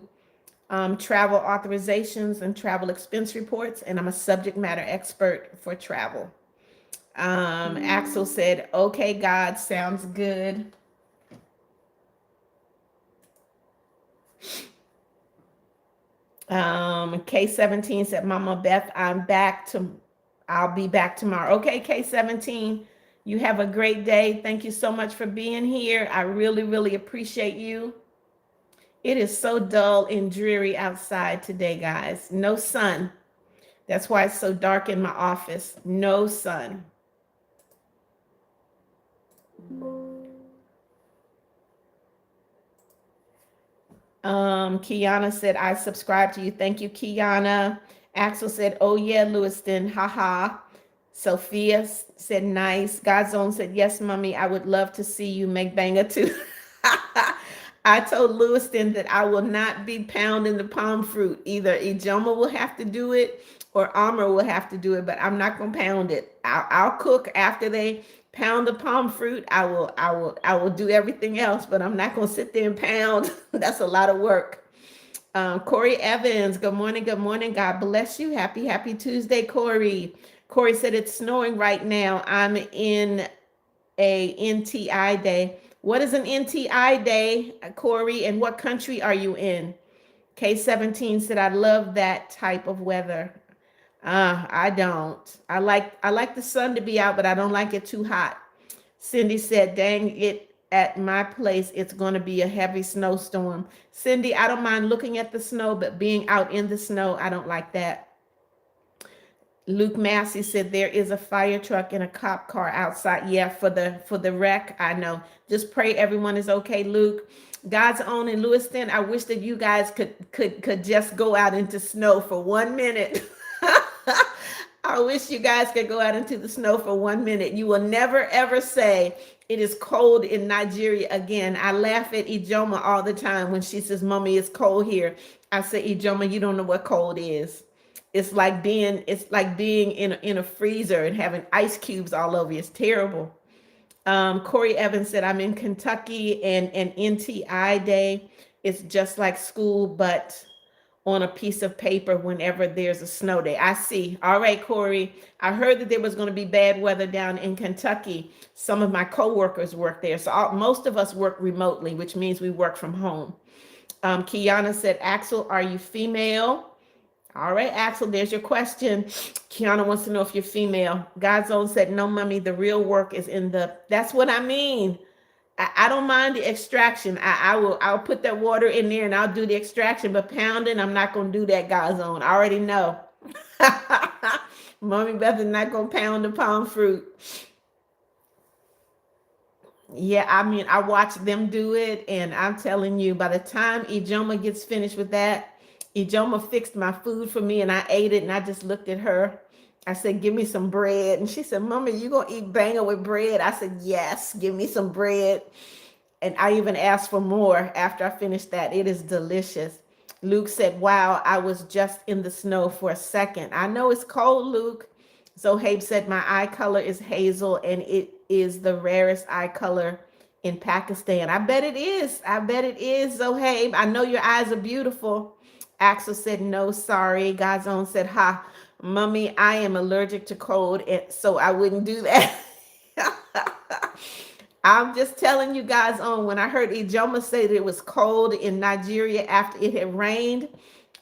A: travel authorizations and travel expense reports, and I'm a subject matter expert for travel. Axel said, okay, God, sounds good. K17 said, Mama Beth, I'll be back tomorrow. Okay, K17, you have a great day. Thank you so much for being here. I really, really appreciate you. It is so dull and dreary outside today, guys. No sun. That's why it's so dark in my office. No sun. Kiana said, I subscribe to you. Thank you, Kiana. Axel said, oh yeah, Lewiston, haha. Sophia said, nice. God's Own said, yes, mommy, I would love to see you make banga too. I told Lewiston that I will not be pounding the palm fruit. Either Ijoma will have to do it or Amr will have to do it, but I'm not going to pound it. I'll cook after they pound the palm fruit. I will do everything else, but I'm not going to sit there and pound. That's a lot of work. Corey Evans, good morning. Good morning. God bless you. Happy Tuesday, Corey. Corey said it's snowing right now. I'm in a NTI day. What is an NTI day, Corey, and what country are you in? K17 said, I love that type of weather. I don't. I like the sun to be out, but I don't like it too hot. Cindy said, dang it, at my place, it's going to be a heavy snowstorm. Cindy, I don't mind looking at the snow, but being out in the snow, I don't like that. Luke Massey said there is a fire truck and a cop car outside. Yeah, for the wreck. I know. Just pray everyone is okay, Luke. God's Own in Lewiston. I wish that you guys could just go out into snow for 1 minute. I wish you guys could go out into the snow for 1 minute. You will never ever say it is cold in Nigeria again. I laugh at Ijoma all the time when she says, Mommy, it's cold here. I say, Ijoma, you don't know what cold is. It's like being in a freezer and having ice cubes all over you. It's terrible. Corey Evans said, I'm in Kentucky and an NTI day. It's just like school, but on a piece of paper whenever there's a snow day. I see. All right, Corey. I heard that there was going to be bad weather down in Kentucky. Some of my coworkers work there. So most of us work remotely, which means we work from home. Kiana said, Axel, are you female? All right, Axel, there's your question. Kiana wants to know if you're female. God's Own said, no, mommy, the real work is in that's what I mean. I don't mind the extraction. I'll put that water in there and I'll do the extraction, but pounding, I'm not going to do that, God's Own. I already know. Mommy Beth is not going to pound the palm fruit. Yeah, I mean, I watch them do it, and I'm telling you, by the time Ijoma gets finished with that, Ijoma fixed my food for me and I ate it and I just looked at her. I said, give me some bread. And she said, Mommy, you gonna eat banga with bread? I said, yes, give me some bread. And I even asked for more after I finished that. It is delicious. Luke said, wow, I was just in the snow for a second. I know it's cold, Luke. Zohaib said, my eye color is hazel and it is the rarest eye color in Pakistan. I bet it is. I bet it is, Zohaib. I know your eyes are beautiful. Axel said, no, sorry. God's Own said, ha, Mommy, I am allergic to cold, and so I wouldn't do that. I'm just telling you, God's Own, when I heard Ijoma say that it was cold in Nigeria after it had rained,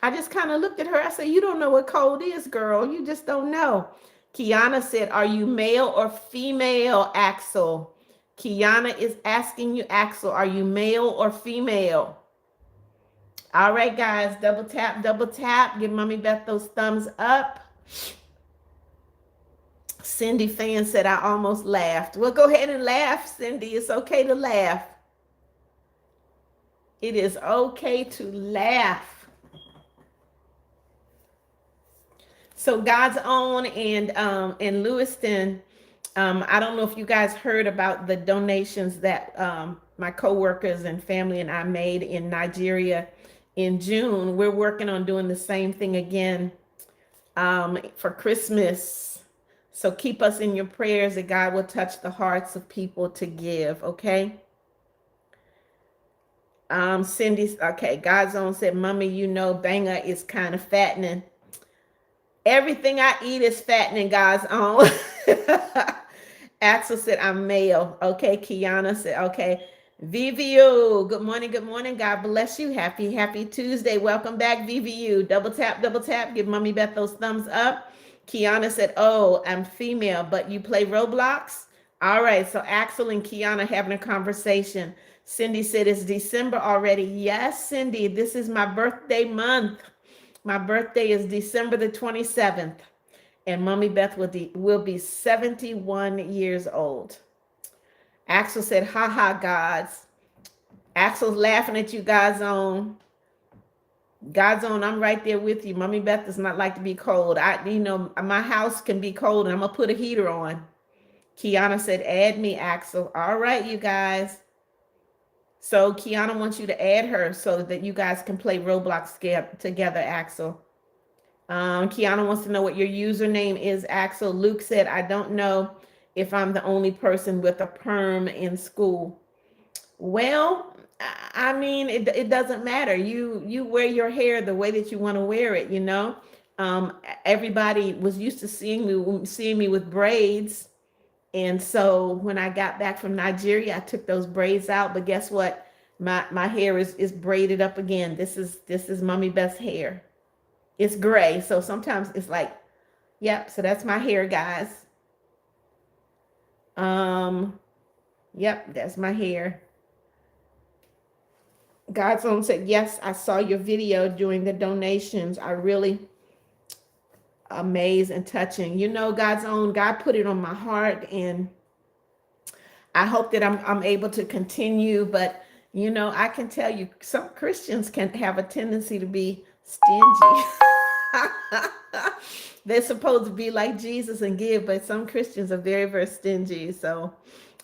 A: I just kind of looked at her. I said, you don't know what cold is, girl. You just don't know. Kiana said, are you male or female, Axel? Kiana is asking you, Axel, are you male or female? All right, guys, double tap, double tap. Give Mommy Beth those thumbs up. Cindy Fan said, I almost laughed. Well, go ahead and laugh, Cindy. It's okay to laugh. It is okay to laugh. So God's Own and Lewiston, I don't know if you guys heard about the donations that my coworkers and family and I made in Nigeria in June. We're working on doing the same thing again for Christmas. So keep us in your prayers that God will touch the hearts of people to give, okay? Cindy's, okay, God's Own said, Mommy, you know, banger is kind of fattening. Everything I eat is fattening, God's Own. Axel said, I'm male. Okay, Kiana said, okay. VVU, good morning, good morning. God bless you. Happy Tuesday. Welcome back, VVU. Double tap. Give Mommy Beth those thumbs up. Kiana said, oh, I'm female, but you play Roblox? All right, so Axel and Kiana having a conversation. Cindy said, it's December already. Yes, Cindy, this is my birthday month. My birthday is December the 27th. And Mommy Beth will be 71 years old. Axel said, ha ha, gods. Axel's laughing at you, God's Own. God's Own, I'm right there with you. Mommy Beth does not like to be cold. My house can be cold and I'm going to put a heater on. Kiana said, add me, Axel. All right, you guys. So Kiana wants you to add her so that you guys can play Roblox together, Axel. Kiana wants to know what your username is, Axel. Luke said, I don't know if I'm the only person with a perm in school. Well, I mean, it doesn't matter. You wear your hair the way that you want to wear it, you know. Everybody was used to seeing me with braids. And so when I got back from Nigeria, I took those braids out. But guess what? My hair is braided up again. This is Mommy Beth's hair. It's gray, so sometimes it's like, yep. So that's my hair, guys. Yep, that's my hair. God's Own said, yes, I saw your video during the donations. I really amazed and touching. You know, God's Own, God put it on my heart, and I hope that I'm able to continue. But you know, I can tell you, some Christians can have a tendency to be stingy. They're supposed to be like Jesus and give, but some Christians are very, very stingy. So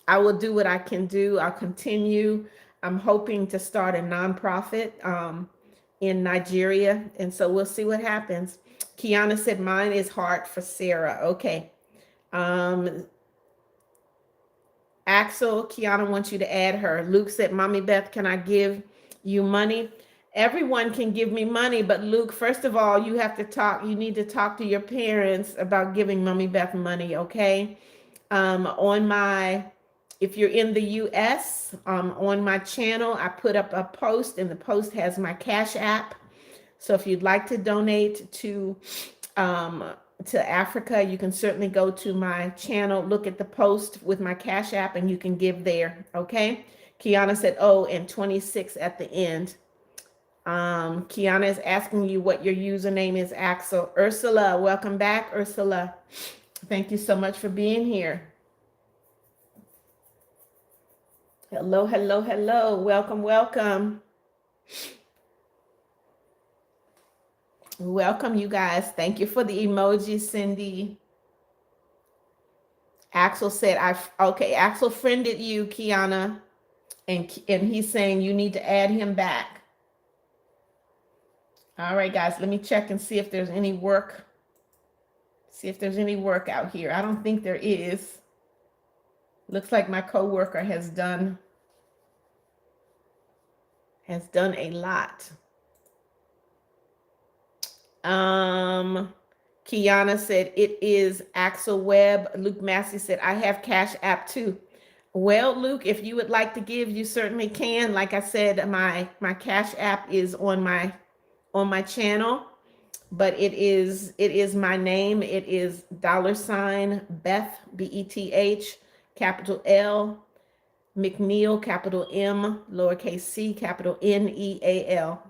A: I will do what I can do. I'll continue. I'm hoping to start a nonprofit in Nigeria. And so we'll see what happens. Kiana said, mine is Heart for Sarah. Okay. Axel, Kiana wants you to add her. Luke said, Mommy Beth, can I give you money? Everyone can give me money, but Luke, first of all, you need to talk to your parents about giving Mommy Beth money, okay? If you're in the US, on my channel, I put up a post, and the post has my Cash App. So if you'd like to donate to Africa, you can certainly go to my channel, look at the post with my Cash App, and you can give there, okay? Kiana said, oh, and 26 at the end. Kiana is asking you what your username is, Axel. Ursula, welcome back, Ursula. Thank you so much for being here. Hello. Welcome. Welcome, you guys. Thank you for the emoji, Cindy. Axel said, Axel friended you, Kiana, and he's saying you need to add him back. All right, guys, let me check and see if there's any work. See if there's any work out here. I don't think there is. Looks like my coworker has done a lot. Kiana said it is Axel Webb. Luke Massey said, I have Cash App too. Well, Luke, if you would like to give, you certainly can. Like I said, my Cash App is on my channel, but it is my name. It is $ Beth, BETH, capital L, McNeal, capital M, lowercase c, capital NEAL.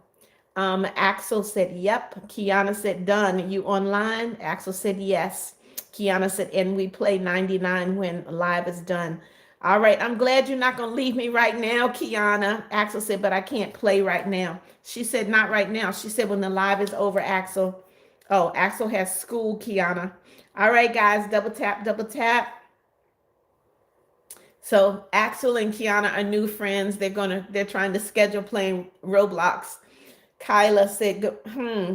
A: Axel said, yep. Kiana said, done. You online? Axel said, yes. Kiana said, and we play 99 when live is done. All right. I'm glad you're not going to leave me right now, Kiana. Axel said, but I can't play right now. She said, not right now. She said, when the live is over, Axel. Oh, Axel has school, Kiana. All right, guys. Double tap, double tap. So Axel and Kiana are new friends. They're trying to schedule playing Roblox. Kyla said,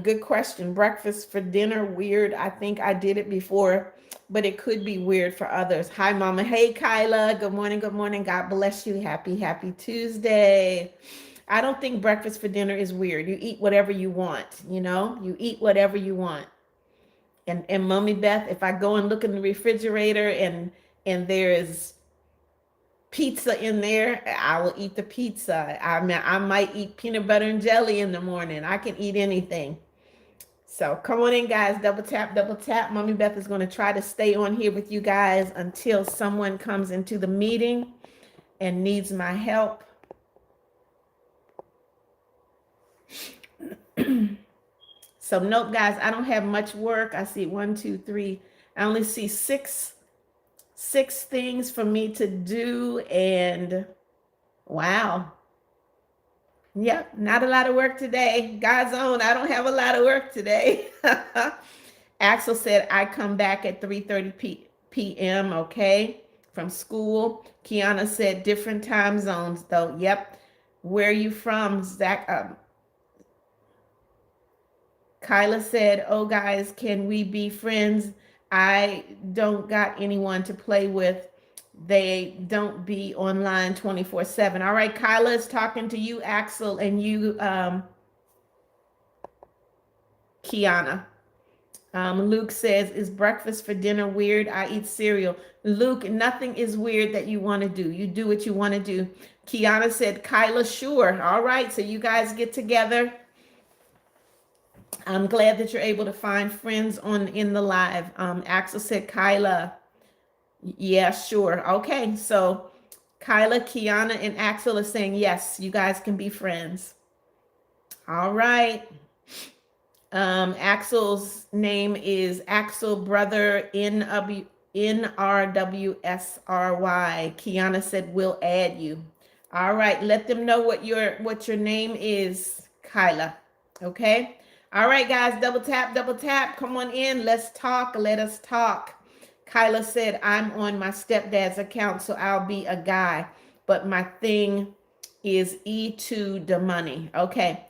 A: good question. Breakfast for dinner, weird. I think I did it before, but it could be weird for others. Hi, Mama. Hey, Kyla. Good morning. Good morning. God bless you. Happy Tuesday. I don't think breakfast for dinner is weird. You eat whatever you want, you eat whatever you want. And Mommy Beth, if I go and look in the refrigerator and there is pizza in there, I will eat the pizza. I mean, I might eat peanut butter and jelly in the morning. I can eat anything. So come on in, guys. Double tap, double tap. Mommy Beth is going to try to stay on here with you guys until someone comes into the meeting and needs my help. So nope, guys, I don't have much work. I see 1, 2, 3. I only see six things for me to do, and wow. Yep, not a lot of work today. God's own, I don't have a lot of work today. Axel said, I come back at 3:30 p.m., okay, from school. Kiana said, different time zones, though. Yep. Where are you from, Zach? Kyla said, oh, guys, can we be friends? I don't got anyone to play with. They don't be online 24/7. All right, Kyla is talking to you, Axel, and you, Kiana. Luke says, is breakfast for dinner weird? I eat cereal. Luke, nothing is weird that you want to do. You do what you want to do. Kiana said, Kyla, sure. All right, so you guys get together. I'm glad that you're able to find friends in the live. Axel said, Kyla, yeah, sure. Okay, so Kyla, Kiana, and Axel are saying, yes, you guys can be friends. All right. Axel's name is Axel Brother NRWSRY. Kiana said, we'll add you. All right, let them know what your name is, Kyla. Okay. All right, guys, double tap, double tap. Come on in. Let's talk. Let us talk. Kyla said, I'm on my stepdad's account, so I'll be a guy. But my thing is E2 the money. Okay.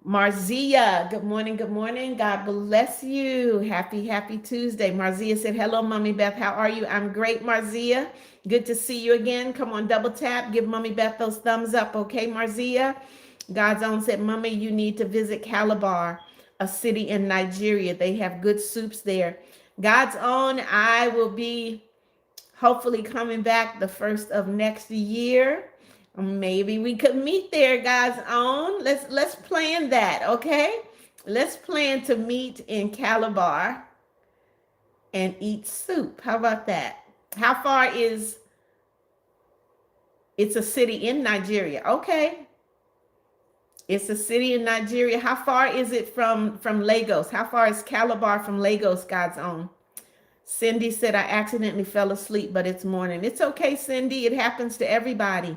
A: Marzia, good morning, good morning. God bless you. Happy Tuesday. Marzia said, hello, Mommy Beth. How are you? I'm great, Marzia. Good to see you again. Come on, double tap. Give Mommy Beth those thumbs up, okay, Marzia? God's own said, Mommy, you need to visit Calabar, a city in Nigeria. They have good soups there. God's own, I will be hopefully coming back the first of next year. Maybe we could meet there, God's own. Let's plan that, okay? Let's plan to meet in Calabar and eat soup. How about that? How far is it's a city in Nigeria? Okay. It's a city in Nigeria. How far is it from Lagos? How far is Calabar from Lagos, God's own? Cindy said, I accidentally fell asleep, but it's morning. It's okay, Cindy. It happens to everybody.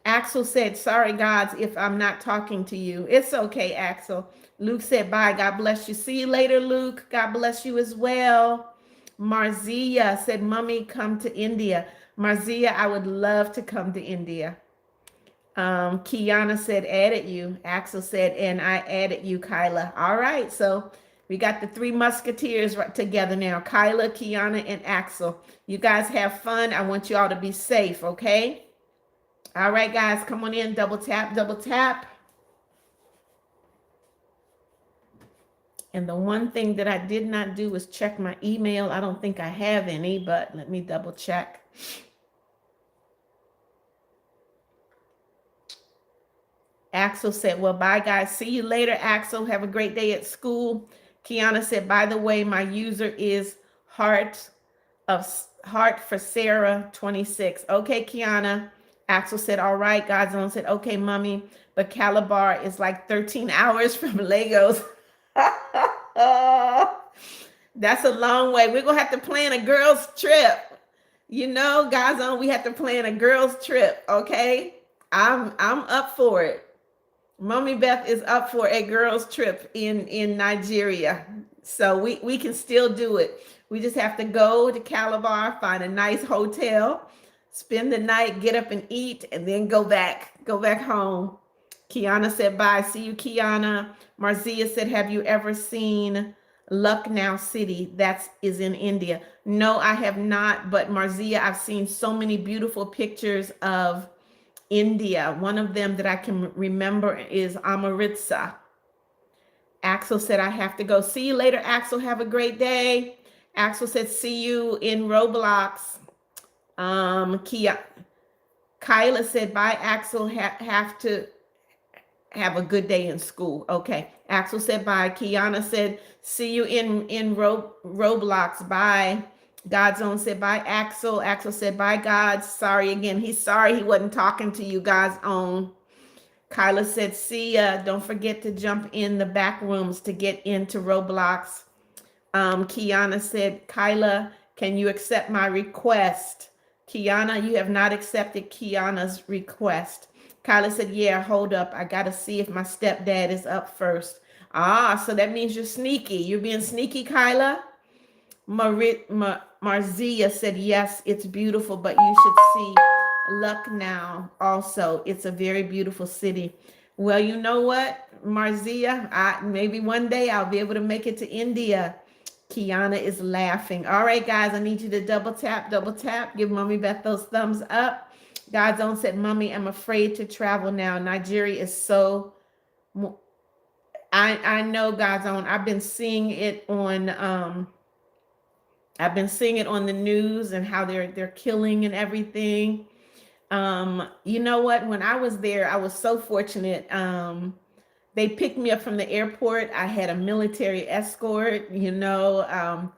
A: Axel said, sorry, gods, if I'm not talking to you. It's okay, Axel. Luke said, bye. God bless you. See you later, Luke. God bless you as well. Marzia said, Mommy, come to India. Marzia, I would love to come to India. Kiana said, added you. Axel said, and I added you, Kyla. All right, so we got the three musketeers right together now. Kyla, Kiana, and Axel. You guys have fun. I want you all to be safe, okay? All right, guys, come on in. Double tap, double tap. And the one thing that I did not do was check my email. I don't think I have any, but let me double check. Axel said, well, bye, guys. See you later, Axel. Have a great day at school. Kiana said, by the way, my user is Heart for Sarah 26. Okay, Kiana. Axel said, all right. God's own said, okay, mommy, but Calabar is like 13 hours from Lagos. That's a long way. We're going to have to plan a girls' trip. You know, God's own, we have to plan a girls' trip, okay? I'm up for it. Mommy Beth is up for a girls' trip in Nigeria. So we can still do it. We just have to go to Calabar, find a nice hotel, spend the night, get up and eat, and then go back home. Kiana said, bye. See you, Kiana. Marzia said, have you ever seen Lucknow City? That is in India. No, I have not. But Marzia, I've seen so many beautiful pictures of India. One of them that I can remember is Amritsar. Axel said, I have to go. See you later, Axel. Have a great day. Axel said, see you in Roblox. Kyla said, bye, Axel. Have to have a good day in school. Okay. Axel said, bye. Kiana said, see you in Roblox. Bye. God's own said, bye, Axel. Axel said, bye, God. Sorry again. He's sorry he wasn't talking to you, God's own. Kyla said, see ya. Don't forget to jump in the back rooms to get into Roblox. Kiana said, Kyla, can you accept my request? Kiana, you have not accepted Kiana's request. Kyla said, yeah, hold up. I got to see if my stepdad is up first. Ah, so that means you're sneaky. You're being sneaky, Kyla? Marzia said, yes, it's beautiful, but you should see Lucknow also. It's a very beautiful city. Well, you know what, Marzia, maybe one day I'll be able to make it to India. Kiana is laughing. All right, guys, I need you to double tap. Give Mommy Beth those thumbs up. God's own said, Mommy, I'm afraid to travel now. Nigeria is so... I know, God's own. I've been seeing it on the news and how they're killing and everything. You know what? When I was there, I was so fortunate. They picked me up from the airport. I had a military escort, you know.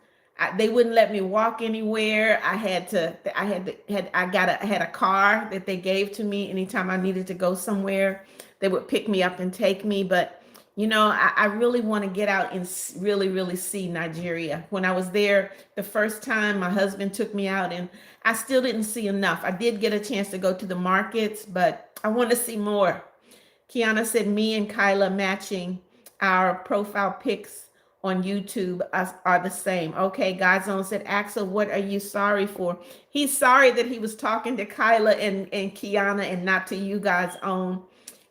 A: They wouldn't let me walk anywhere. I had a car that they gave to me anytime I needed to go somewhere. They would pick me up and take me. But, you know, I really want to get out and really, really see Nigeria. When I was there the first time, my husband took me out and I still didn't see enough. I did get a chance to go to the markets, but I want to see more. Kiana said, me and Kyla matching our profile pics on YouTube are the same. Okay, God's own said, Axel, what are you sorry for? He's sorry that he was talking to Kyla and Kiana and not to you, God's own.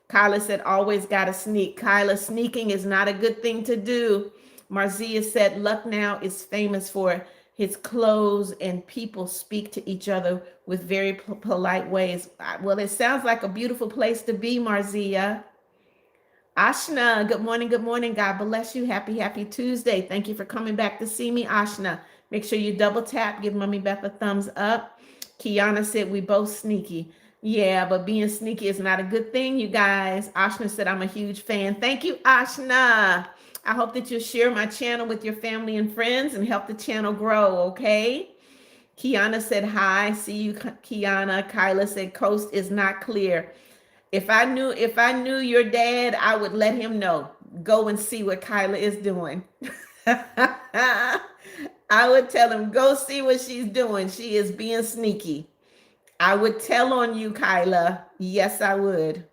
A: Kyla said, always got to sneak. Kyla, sneaking is not a good thing to do. Marzia said, Lucknow is famous for his clothes and people speak to each other with very polite ways. Well, it sounds like a beautiful place to be, Marzia. Ashna, good morning, good morning. God bless you. Happy Tuesday. Thank you for coming back to see me, Ashna. Make sure you double tap, give Mommy Beth a thumbs up. Kiana said, we both sneaky. Yeah, but being sneaky is not a good thing, you guys. Ashna said, I'm a huge fan. Thank you, Ashna. I hope that you'll share my channel with your family and friends and help the channel grow, okay? Kiana said, hi. See you, Kiana. Kyla said, coast is not clear. If I knew your dad, I would let him know. Go and see what Kyla is doing. I would tell him, go see what she's doing. She is being sneaky. I would tell on you, Kyla. Yes, I would.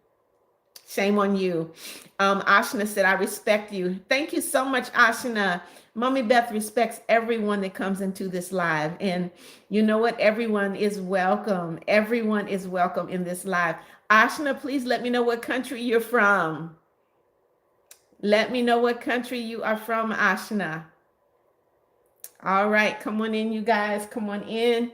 A: Shame on you. Ashna said, I respect you. Thank you so much, Ashna. Mommy Beth respects everyone that comes into this live. And you know what? Everyone is welcome. Everyone is welcome in this live. Ashna, please let me know what country you're from. Let me know what country you are from, Ashna. All right, come on in, you guys. Come on in.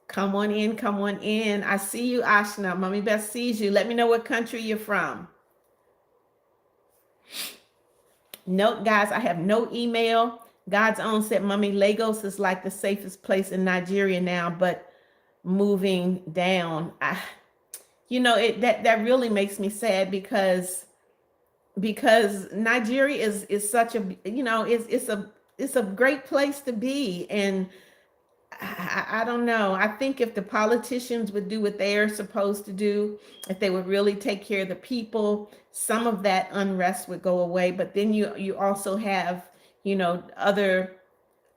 A: Come on in, come on in. I see you, Ashna. Mommy Beth sees you. Let me know what country you're from. Note, guys, I have no email. God's own said, Mommy, Lagos is like the safest place in Nigeria now, but moving down. You know, that really makes me sad because Nigeria is such a, you know, it's a great place to be. And I don't know. I think if the politicians would do what they are supposed to do, if they would really take care of the people, some of that unrest would go away. But then you also have,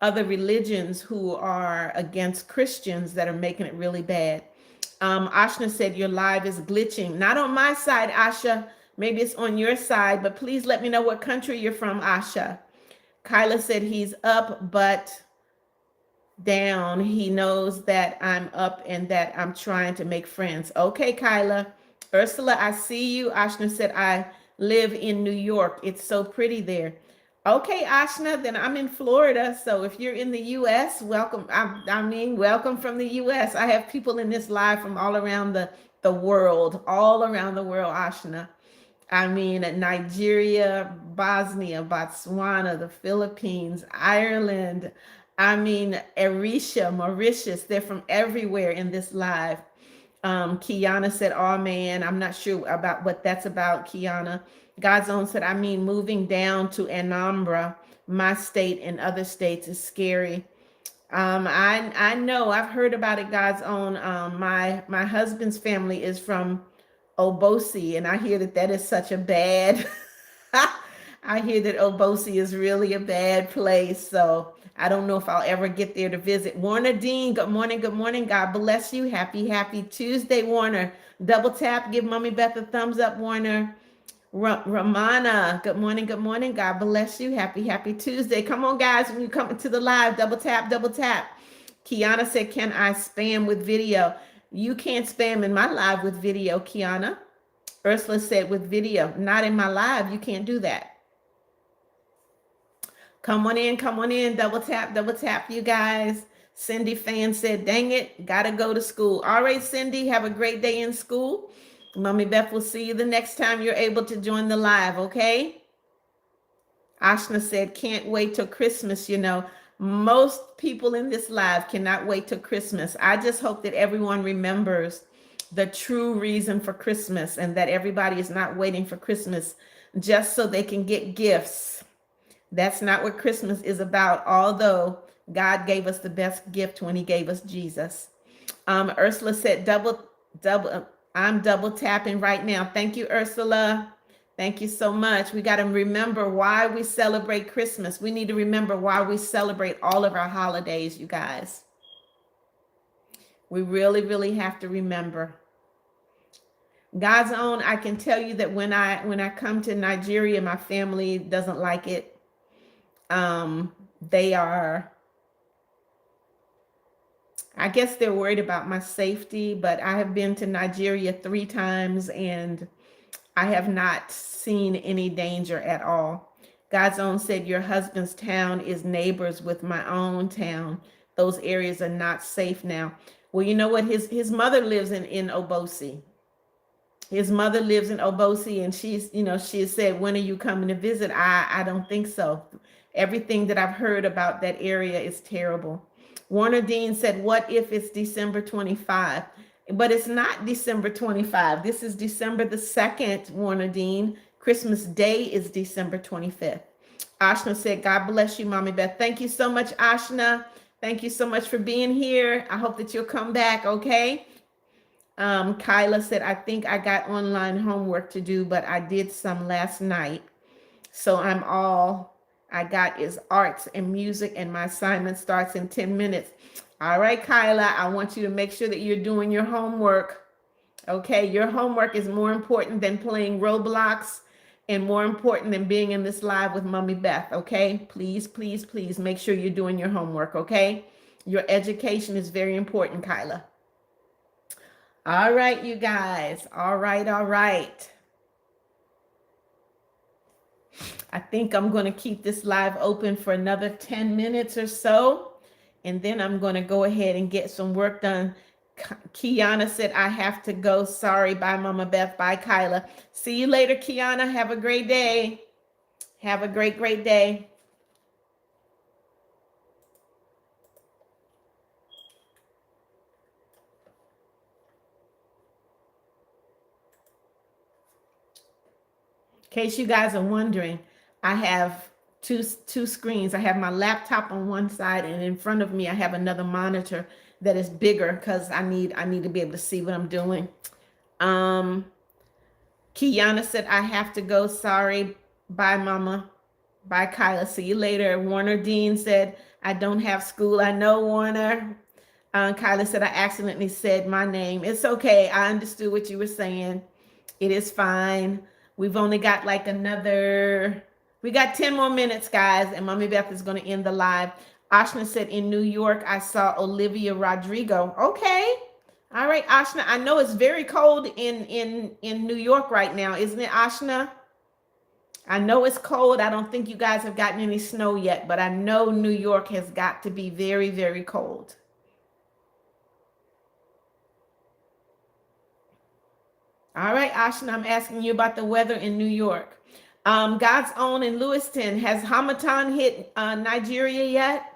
A: other religions who are against Christians that are making it really bad. Ashna said your live is glitching. Not on my side, Asha. Maybe it's on your side, but please let me know what country you're from, Asha. Kyla said he's up, but down. He knows that I'm up and that I'm trying to make friends. Okay, Kyla. Ursula, I see you. Ashna said, I live in New York. It's so pretty there. Okay, Ashna, then I'm in Florida. So if you're in the U.S., welcome. Welcome from the U.S. I have people in this live from all around the world, all around the world, Ashna. Nigeria, Bosnia, Botswana, the Philippines, Ireland. Eritrea, Mauritius. They're from everywhere in this live. Kiana said, oh man, I'm not sure about what that's about, Kiana. God's Own said, moving down to Anambra, my state, and other states is scary. I know I've heard about it, God's Own. My husband's family is from Obosi, and I hear that is such a bad. I hear that Obosi is really a bad place, so I don't know if I'll ever get there to visit. Warner Dean, good morning, good morning. God bless you. Happy Tuesday, Warner. Double tap, give Mommy Beth a thumbs up, Warner. Ramana, good morning, good morning. God bless you. Happy Tuesday. Come on, guys, when you come to the live, double tap, double tap. Kiana said, can I spam with video? You can't spam in my live with video, Kiana. Ursula said, with video, not in my live. You can't do that. Come on in, double tap, you guys. Cindy Fan said, dang it, gotta go to school. All right, Cindy, have a great day in school. Mommy Beth will see you the next time you're able to join the live, okay? Ashna said, can't wait till Christmas. Most people in this live cannot wait till Christmas. I just hope that everyone remembers the true reason for Christmas and that everybody is not waiting for Christmas just so they can get gifts. That's not what Christmas is about, although God gave us the best gift when he gave us Jesus. Ursula said, I'm double tapping right now. Thank you, Ursula. Thank you so much. We got to remember why we celebrate Christmas. We need to remember why we celebrate all of our holidays, you guys. We really, really have to remember. God's Own, I can tell you that when I come to Nigeria, my family doesn't like it. I guess they're worried about my safety, but I have been to Nigeria 3 times and I have not seen any danger at all. God's Own said, your husband's town is neighbors with my own town. Those areas are not safe now. Well, you know what? His mother lives in Obosi. His mother lives in Obosi, and she has said, when are you coming to visit? I don't think so. Everything that I've heard about that area is terrible. Warner Dean said, what if it's December 25? But it's not December 25. This is December the 2nd, Warner Dean. Christmas Day is December 25th. Ashna said, God bless you, Mommy Beth. Thank you so much, Ashna. Thank you so much for being here. I hope that you'll come back, okay? Kyla said, I think I got online homework to do, but I did some last night. So all I got is arts and music, and my assignment starts in 10 minutes. All right, Kyla, I want you to make sure that you're doing your homework. Okay, your homework is more important than playing Roblox and more important than being in this live with Mommy Beth. Okay, please make sure you're doing your homework. Okay, your education is very important, Kyla. All right, you guys. All right. I think I'm going to keep this live open for another 10 minutes or so, and then I'm going to go ahead and get some work done. Kiana said, I have to go. Sorry. Bye, Mama Beth. Bye, Kyla. See you later, Kiana. Have a great day. Have a great day. In case you guys are wondering, I have two screens. I have my laptop on one side, and in front of me I have another monitor that is bigger because I need to be able to see what I'm doing. Um, Kiana said, I have to go. Sorry. Bye, Mama. Bye, Kyla. See you later. Warner Dean said, I don't have school. I know, Warner. Kyla said, I accidentally said my name. It's okay. I understood what you were saying. It is fine. We've only got like we got 10 more minutes, guys, and Mommy Beth is going to end the live. Ashna said, in New York, I saw Olivia Rodrigo. Okay. All right, Ashna. I know it's very cold in New York right now, isn't it, Ashna? I know it's cold. I don't think you guys have gotten any snow yet, but I know New York has got to be very, very cold. All right, Ashna, I'm asking you about the weather in New York. God's Own in Lewiston, has Hamilton hit Nigeria yet?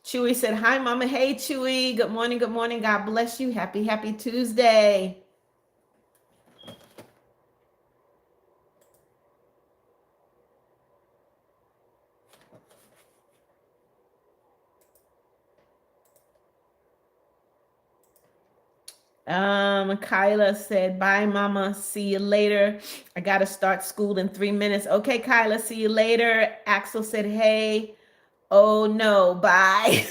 A: Chewy said, hi, Mama. Hey, Chewy. Good morning. Good morning. God bless you. Happy, happy Tuesday. Kyla said, bye, Mama. See you later. I got to start school in 3 minutes. Okay, Kyla, see you later. Axel said, hey. Oh, no, bye.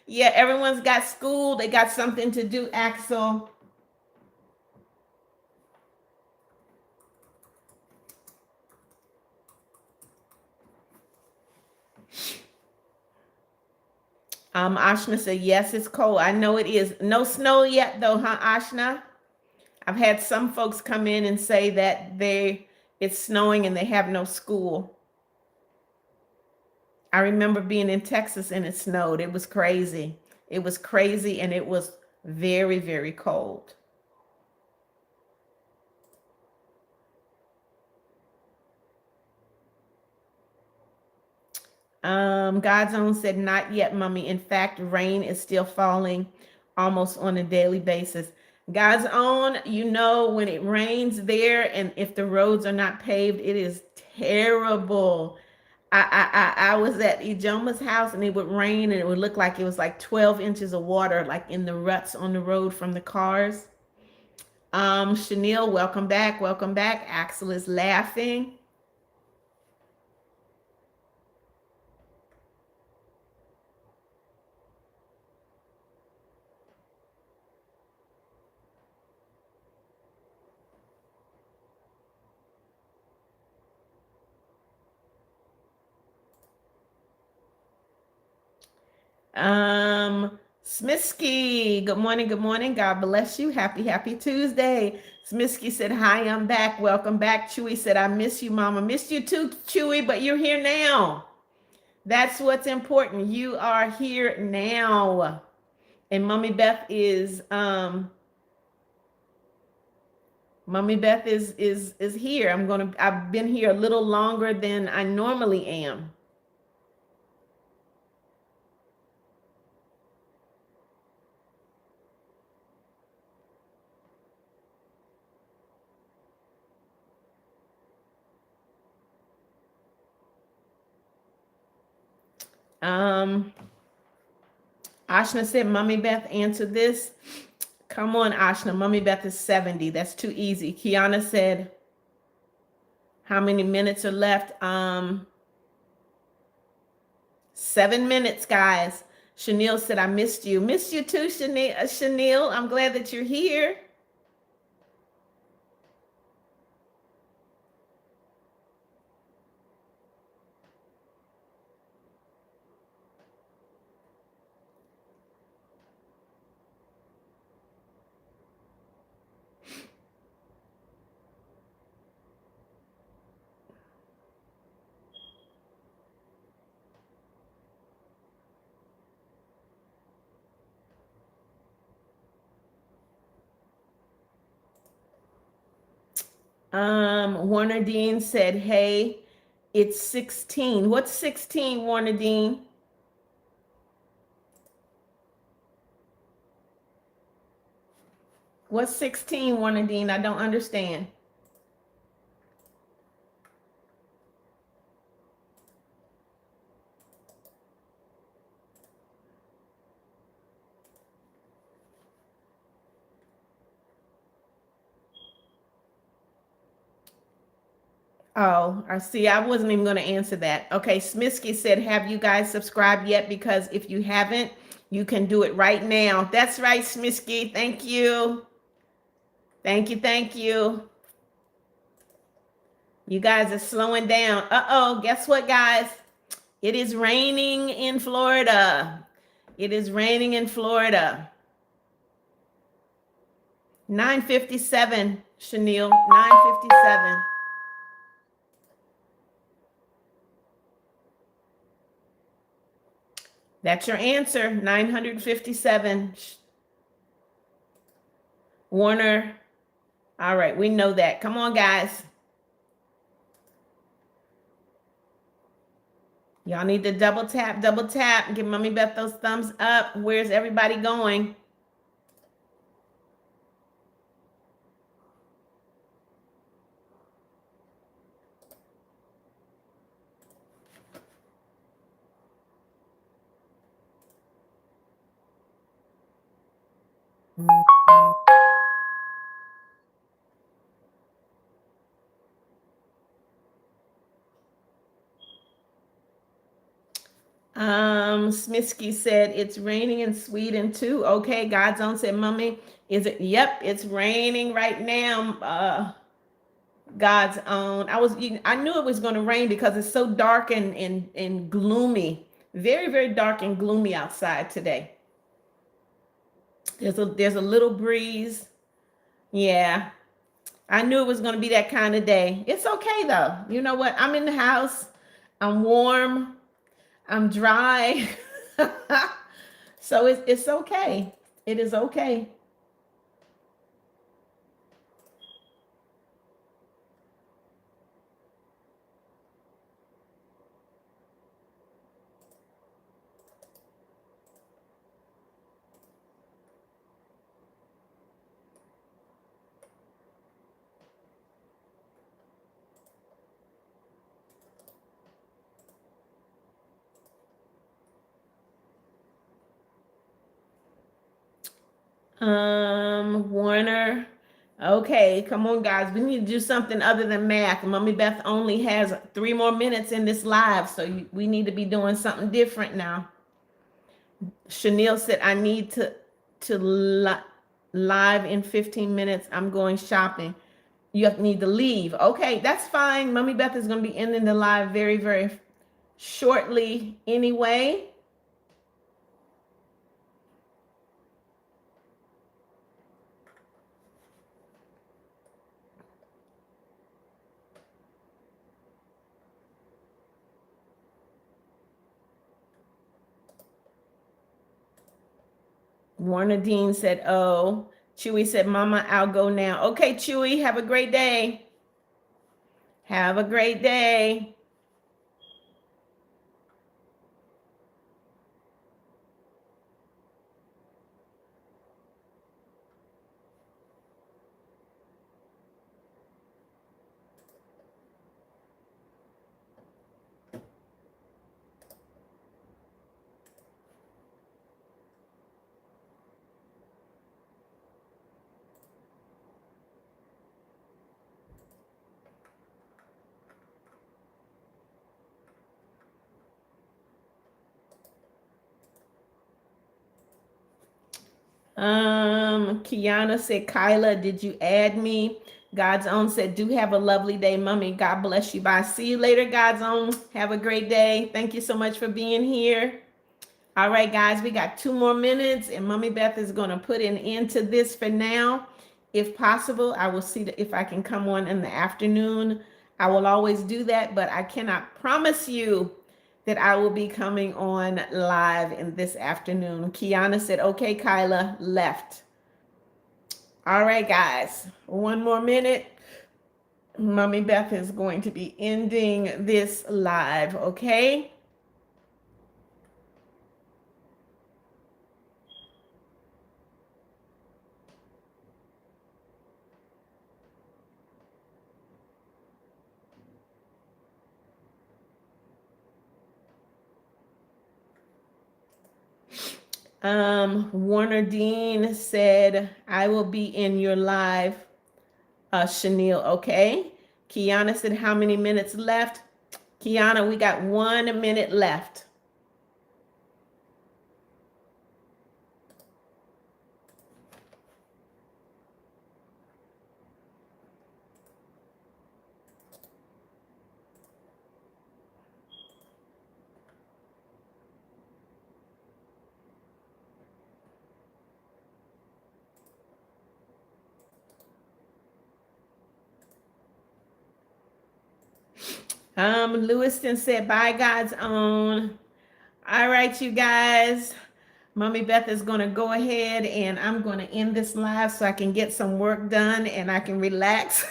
A: Yeah, everyone's got school. They got something to do, Axel. Ashna said, yes, it's cold. I know it is. No snow yet, though, huh, Ashna? I've had some folks come in and say that it's snowing and they have no school. I remember being in Texas and it snowed. It was crazy. It was crazy and it was very, very cold. God's Own said, not yet, Mommy. In fact, rain is still falling almost on a daily basis. God's Own, you know, when it rains there and if the roads are not paved, it is terrible. I was at Ijoma's house and it would rain and it would look like it was like 12 inches of water, like in the ruts on the road from the cars. Chanel, welcome back. Welcome back. Axel is laughing. Smisky, good morning, good morning. God bless you. Happy, happy Tuesday. Smisky said, hi, I'm back. Welcome back. Chewy said, I miss you, Mama. Missed you too, Chewy, but you're here now. That's what's important. You are here now. And Mommy Beth is here. I've been here a little longer than I normally am. Ashna said, Mommy Beth, answer this. Come on, Ashna. Mommy Beth is 70. That's too easy. Kiana said, how many minutes are left? 7 minutes, guys. Chanel said, I missed you. Missed you too, Chanel. I'm glad that you're here. Warner Dean said, hey, it's 16. What's 16, Warner Dean? What's 16, Warner Dean? I don't understand. Oh, I see. I wasn't even going to answer that. Okay, Smisky said, have you guys subscribed yet? Because if you haven't, you can do it right now. That's right, Smisky. Thank you. Thank you. Thank you. You guys are slowing down. Uh-oh, guess what, guys? It is raining in Florida. It is raining in Florida. 9:57, Chanel. 9:57. That's your answer. 957. Warner. All right, we know that. Come on, guys. Y'all need to double tap, double tap. Give Mommy Beth those thumbs up. Where's everybody going? Smisky said it's raining in Sweden too. Okay, God's own said, Mommy, is it? Yep, it's raining right now. God's own. I knew it was going to rain because it's so dark and gloomy. Very, very dark and gloomy outside today. There's a little breeze. Yeah. I knew it was going to be that kind of day. It's okay though. You know what? I'm in the house. I'm warm. I'm dry. So it's okay. It is okay. Warner. Okay, come on, guys. We need to do something other than math. Mommy Beth only has 3 more minutes in this live, so we need to be doing something different now. Chanel said, I need to live in 15 minutes. I'm going shopping. You need to leave. Okay, that's fine. Mommy Beth is going to be ending the live very, very shortly anyway. Warner Dean said, oh. Chewy said, Mama, I'll go now. Okay, Chewy, have a great day. Have a great day. Kiana said, Kyla, did you add me? God's own said, do have a lovely day, Mommy. God bless you. Bye. See you later, God's own. Have a great day. Thank you so much for being here. All right, guys, we got 2 more minutes, and Mommy Beth is going to put an end to this for now. If possible, I will see if I can come on in the afternoon. I will always do that, but I cannot promise you that I will be coming on live in this afternoon. Kiana said, okay, Kyla, left. All right, guys, 1 more minute. Mommy Beth is going to be ending this live, okay? Warner Dean said, I will be in your live, Chanel, okay? Kiana said, how many minutes left? Kiana, we got 1 minute left. Lewiston said, bye, God's own. All right, you guys. Mommy Beth is going to go ahead and I'm going to end this live so I can get some work done and I can relax.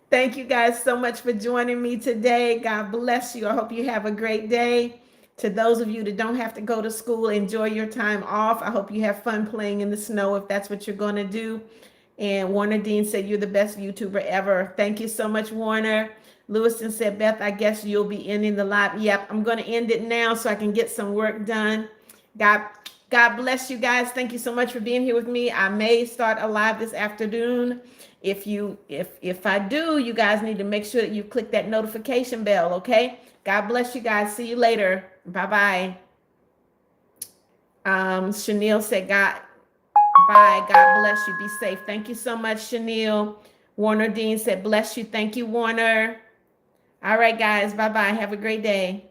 A: Thank you guys so much for joining me today. God bless you. I hope you have a great day. To those of you that don't have to go to school, enjoy your time off. I hope you have fun playing in the snow if that's what you're going to do. And Warner Dean said, you're the best YouTuber ever. Thank you so much, Warner. Lewiston said, Beth, I guess you'll be ending the live. Yep, I'm going to end it now so I can get some work done. God bless you guys. Thank you so much for being here with me. I may start a live this afternoon. If I do, you guys need to make sure that you click that notification bell, okay? God bless you guys. See you later. Bye-bye. Chanel said, bye. God bless you. Be safe. Thank you so much, Chanel. Warner Dean said, bless you. Thank you, Warner. All right, guys. Bye-bye. Have a great day.